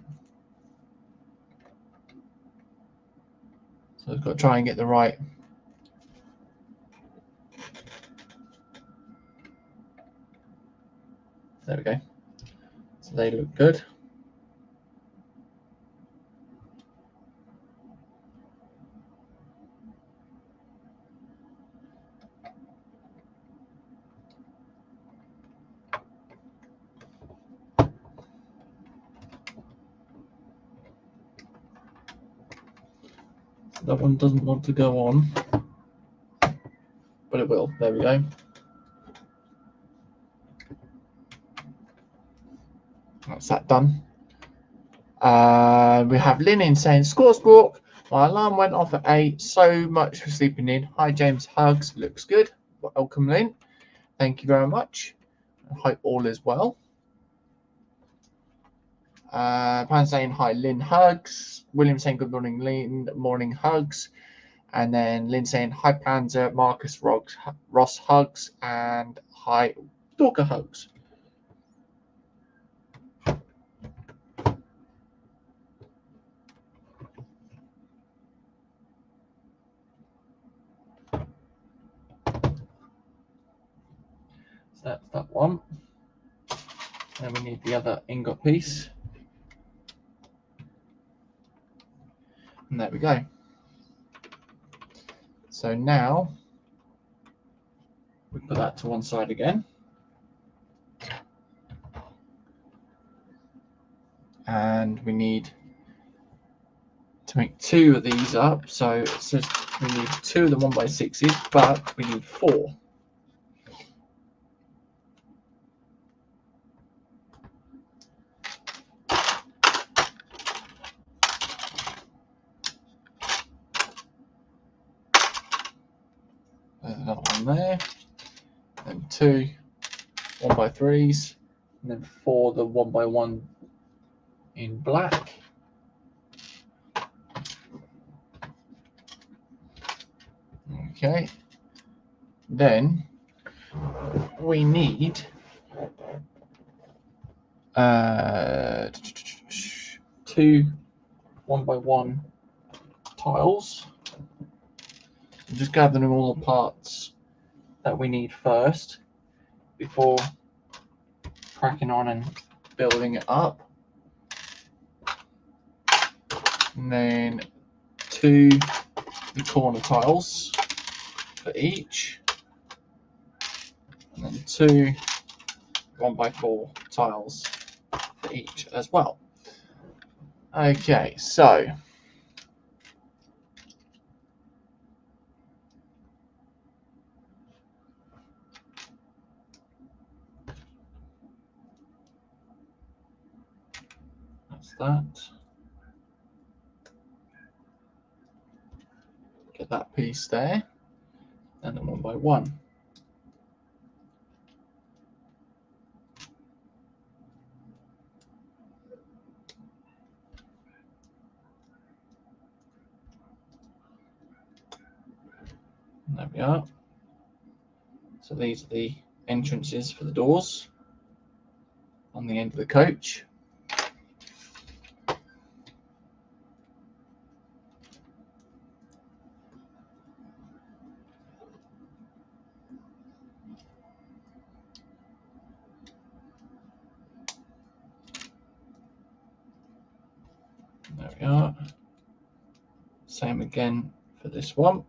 So I've got to try and get the right. There we go. So they look good. So that one doesn't want to go on, but it will. There we go. That's that done. We have Lynn saying, "Score, Squawk. My alarm went off at 8. So much for sleeping in. Hi, James. Hugs. Looks good. Welcome, Lynn. Thank you very much. I hope all is well." Pan saying, "Hi, Lynn. Hugs." William saying, "Good morning, Lynn. Morning, hugs." And then Lynn saying, "Hi, Panzer. Marcus Ross. Hugs." And hi, Dorka. Hugs. So that's that one. Then we need the other ingot piece. And there we go. So now we put that to one side again. And we need to make 2 of these up. So it says we need 2 of the 1x6s, but we need 4. There's another one there. And 2 1x3s, and then 4 the 1x1 in black. Okay. Then we need 2 1x1 tiles. I'm just gathering all the parts that we need first before cracking on and building it up. And then 2 the corner tiles for each, and then 2 1x4 tiles for each as well. Okay, so that's that. Get that piece there, and then 1x1. There we are. So these are the entrances for the doors on the end of the coach. There we are. Same again for this one.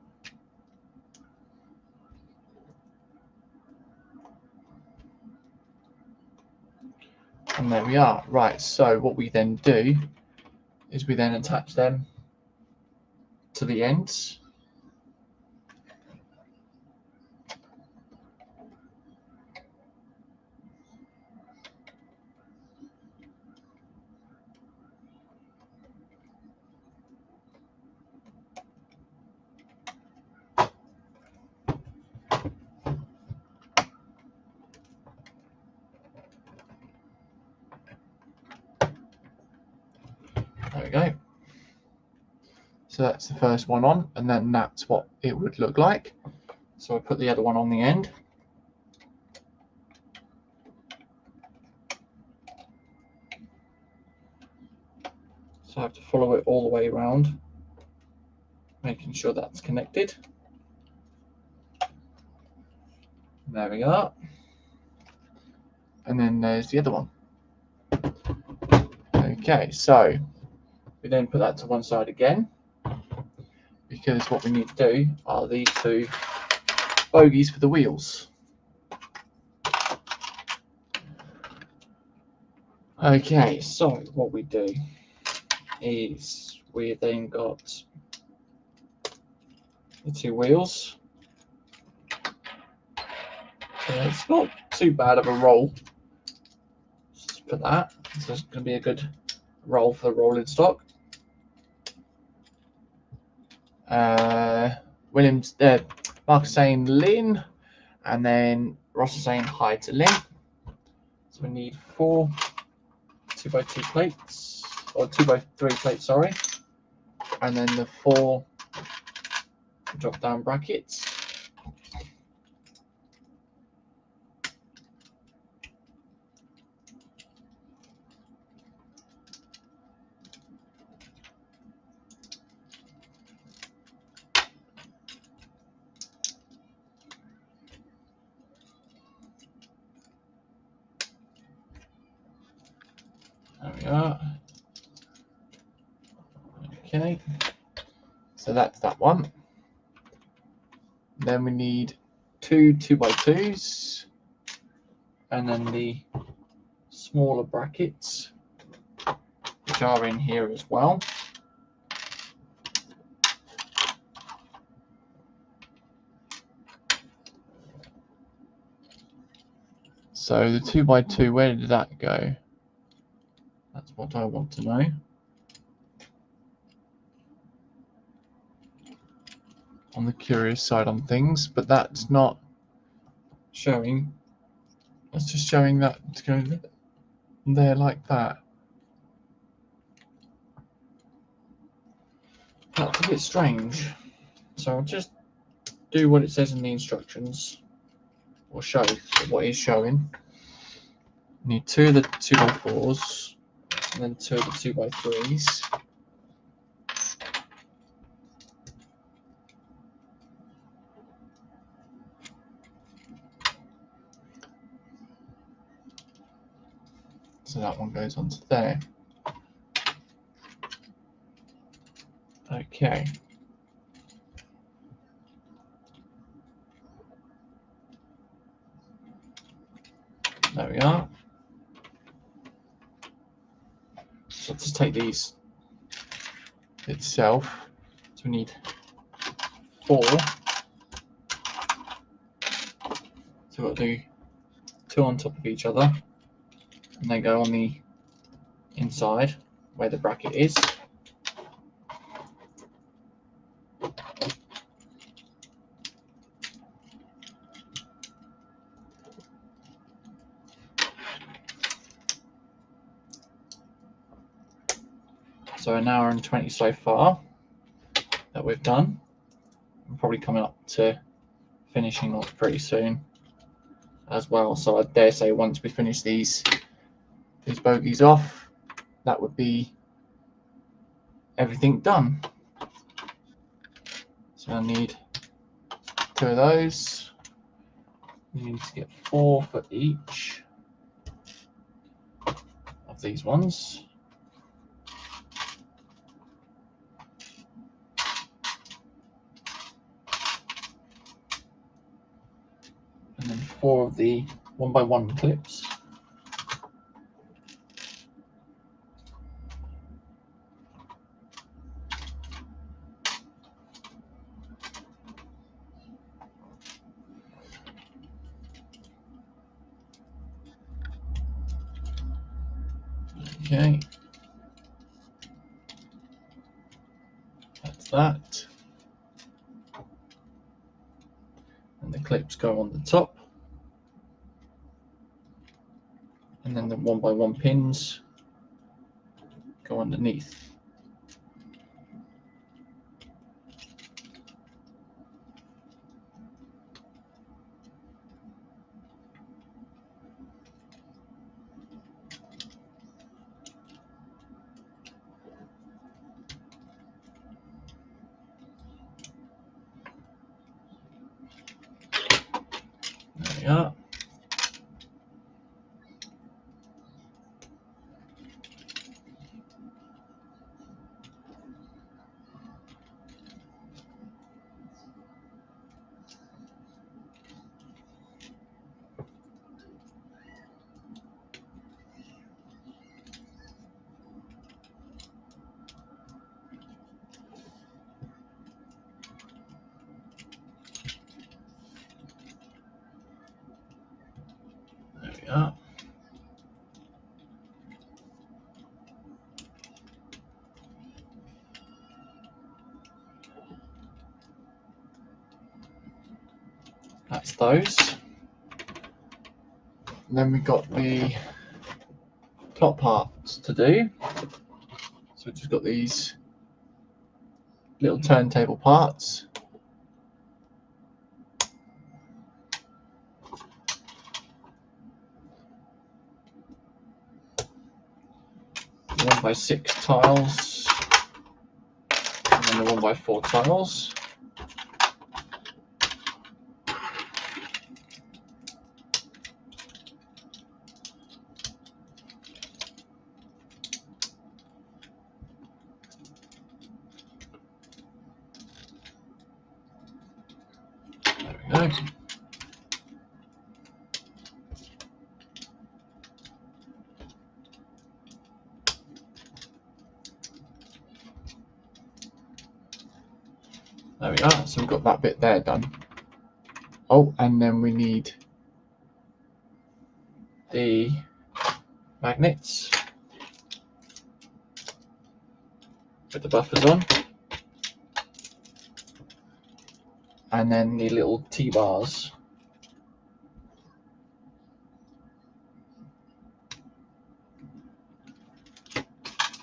And there we are. Right, so what we then do is we then attach them to the ends. There we go. So that's the first one on, and then that's what it would look like. So I put the other one on the end. So I have to follow it all the way around, making sure that's connected. There we are. And then there's the other one. Okay, so we then put that to one side again, because what we need to do are these two bogies for the wheels. Okay, so what we do is we then got the two wheels. So it's not too bad of a roll. Just put that. So it's going to be a good roll for the rolling stock. Williams, Mark is saying Lynn, and then Ross is saying hi to Lynn. So we need 4 2x2 plates, or 2x3 plates, sorry, and then the 4 drop down brackets. There we are. Okay, so that's that one. Then we need 2 2x2s, and then the smaller brackets, which are in here as well. So the 2x2, where did that go? That's what I want to know. On the curious side on things, but that's not showing. That's just showing that it's going there like that. That's a bit strange. So I'll just do what it says in the instructions, or show what is showing. Need 2 of the 2x4s, and then 2 of the 2x3s. So that one goes onto there. Okay. There we are. So let's just take these itself. So we need 4. So we'll do 2 on top of each other, and they go on the inside where the bracket is. So an hour and 20 so far that we've done. We're probably coming up to finishing off pretty soon as well. So I dare say once we finish these bogies off, that would be everything done. So I need 2 of those. We need to get 4 for each of these ones. 4 of the 1x1 clips. Okay, that's that. And the clips go on the top. And then the 1x1 pins go underneath. There we are. There we are. That's those. And then we've got the top parts to do. So we've just got these little turntable parts. The 1x6 tiles, and then the 1x4 tiles. There we go. There we are, so we've got that bit there done. Oh, and then we need the magnets with the buffers on, and then the little T-bars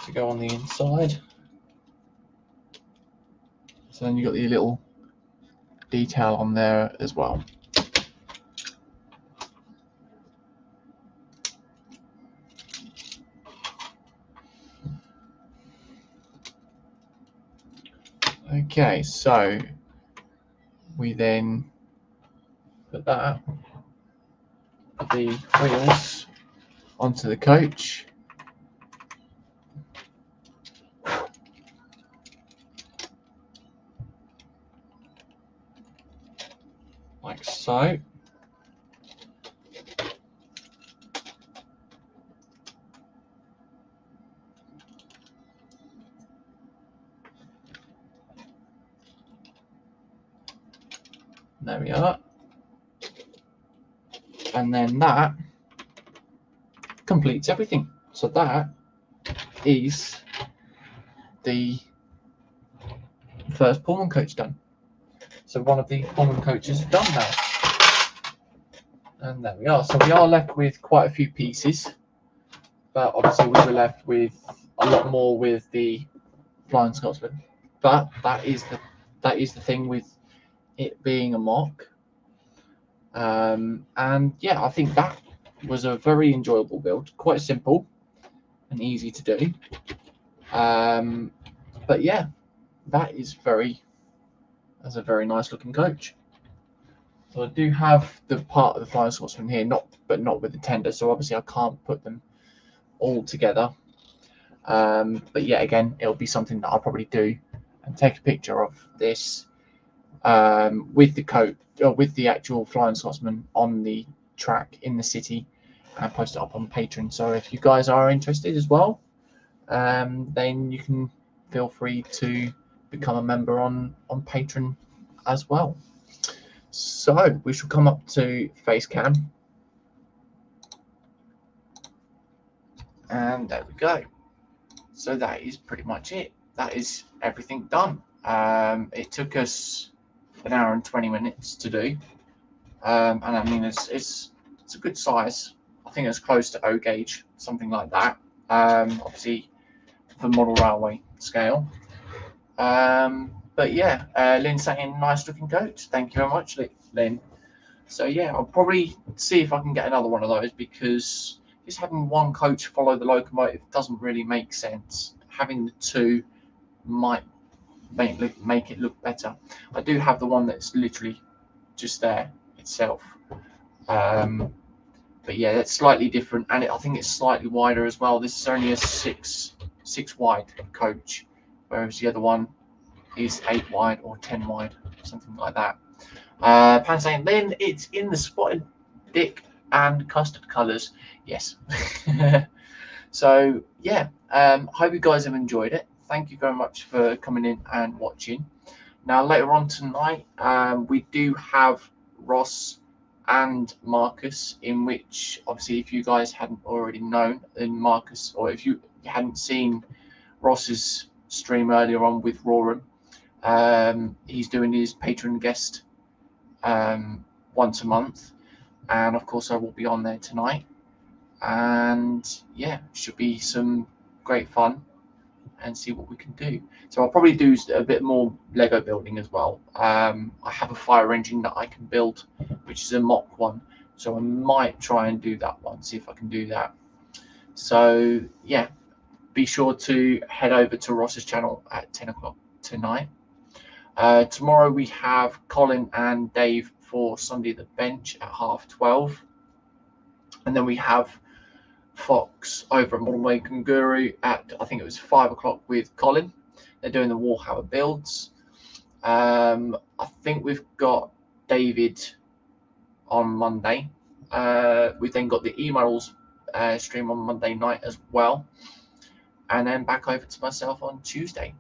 to go on the inside. So then you've got the little detail on there as well. Okay, so we then put that, put the wheels onto the coach. Like so. There we are. And then that completes everything. So that is the first Pullman coach done. So one of the Pullman coaches is done now. And there we are. So we are left with quite a few pieces, but obviously we were left with a lot more with the Flying Scotsman. But that is the thing with it being a mock. And yeah, I think that was a very enjoyable build, quite simple and easy to do. But yeah, that's a very nice looking coach. So I do have the part of the Flying Scotsman here, but not with the tender, so obviously I can't put them all together. But yeah, again, it'll be something that I'll probably do and take a picture of this with the coat, with the actual Flying Scotsman on the track in the city, and post it up on Patreon. So if you guys are interested as well, then you can feel free to become a member on Patreon as well. So we shall come up to face cam, and there we go. So that is pretty much it. That is everything done. It took us an hour and 20 minutes to do, and I mean it's a good size. I think it's close to O gauge, something like that. Obviously for model railway scale. But yeah, Lynn's saying nice looking coach. Thank you very much, Lynn. So yeah, I'll probably see if I can get another one of those, because just having one coach follow the locomotive doesn't really make sense. Having the two might make it look better. I do have the one that's literally just there itself. But yeah, that's slightly different, and I think it's slightly wider as well. This is only a six wide coach, whereas the other one is 8 wide or 10 wide, something like that. Pan saying, Lynn, it's in the spotted dick and custard colours. Yes. So yeah, hope you guys have enjoyed it. Thank you very much for coming in and watching. Now later on tonight, we do have Ross and Marcus, in which obviously if you guys hadn't already known, then Marcus, or if you hadn't seen Ross's stream earlier on with Roran, he's doing his patron guest once a month, and of course I will be on there tonight, and yeah, should be some great fun and see what we can do. So I'll probably do a bit more Lego building as well. I have a fire engine that I can build, which is a MOC one, so I might try and do that one, see if I can do that. So yeah, be sure to head over to Ross's channel at 10 o'clock tonight. Tomorrow we have Colin and Dave for Sunday the Bench at 12:30, and then we have Fox over at Modern Wagon Guru at, I think it was 5 o'clock with Colin. They're doing the Warhammer builds. I think we've got David on Monday. We've then got the emails stream on Monday night as well, and then back over to myself on Tuesday.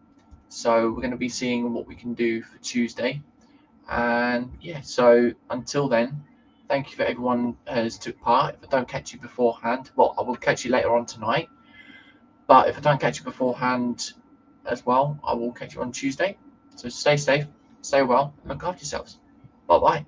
So we're going to be seeing what we can do for Tuesday, and yeah, so until then, thank you for everyone who has took part. If I don't catch you beforehand, well, I will catch you later on tonight, but if I don't catch you beforehand as well, I will catch you on Tuesday. So stay safe, stay well, and look after yourselves. Bye bye.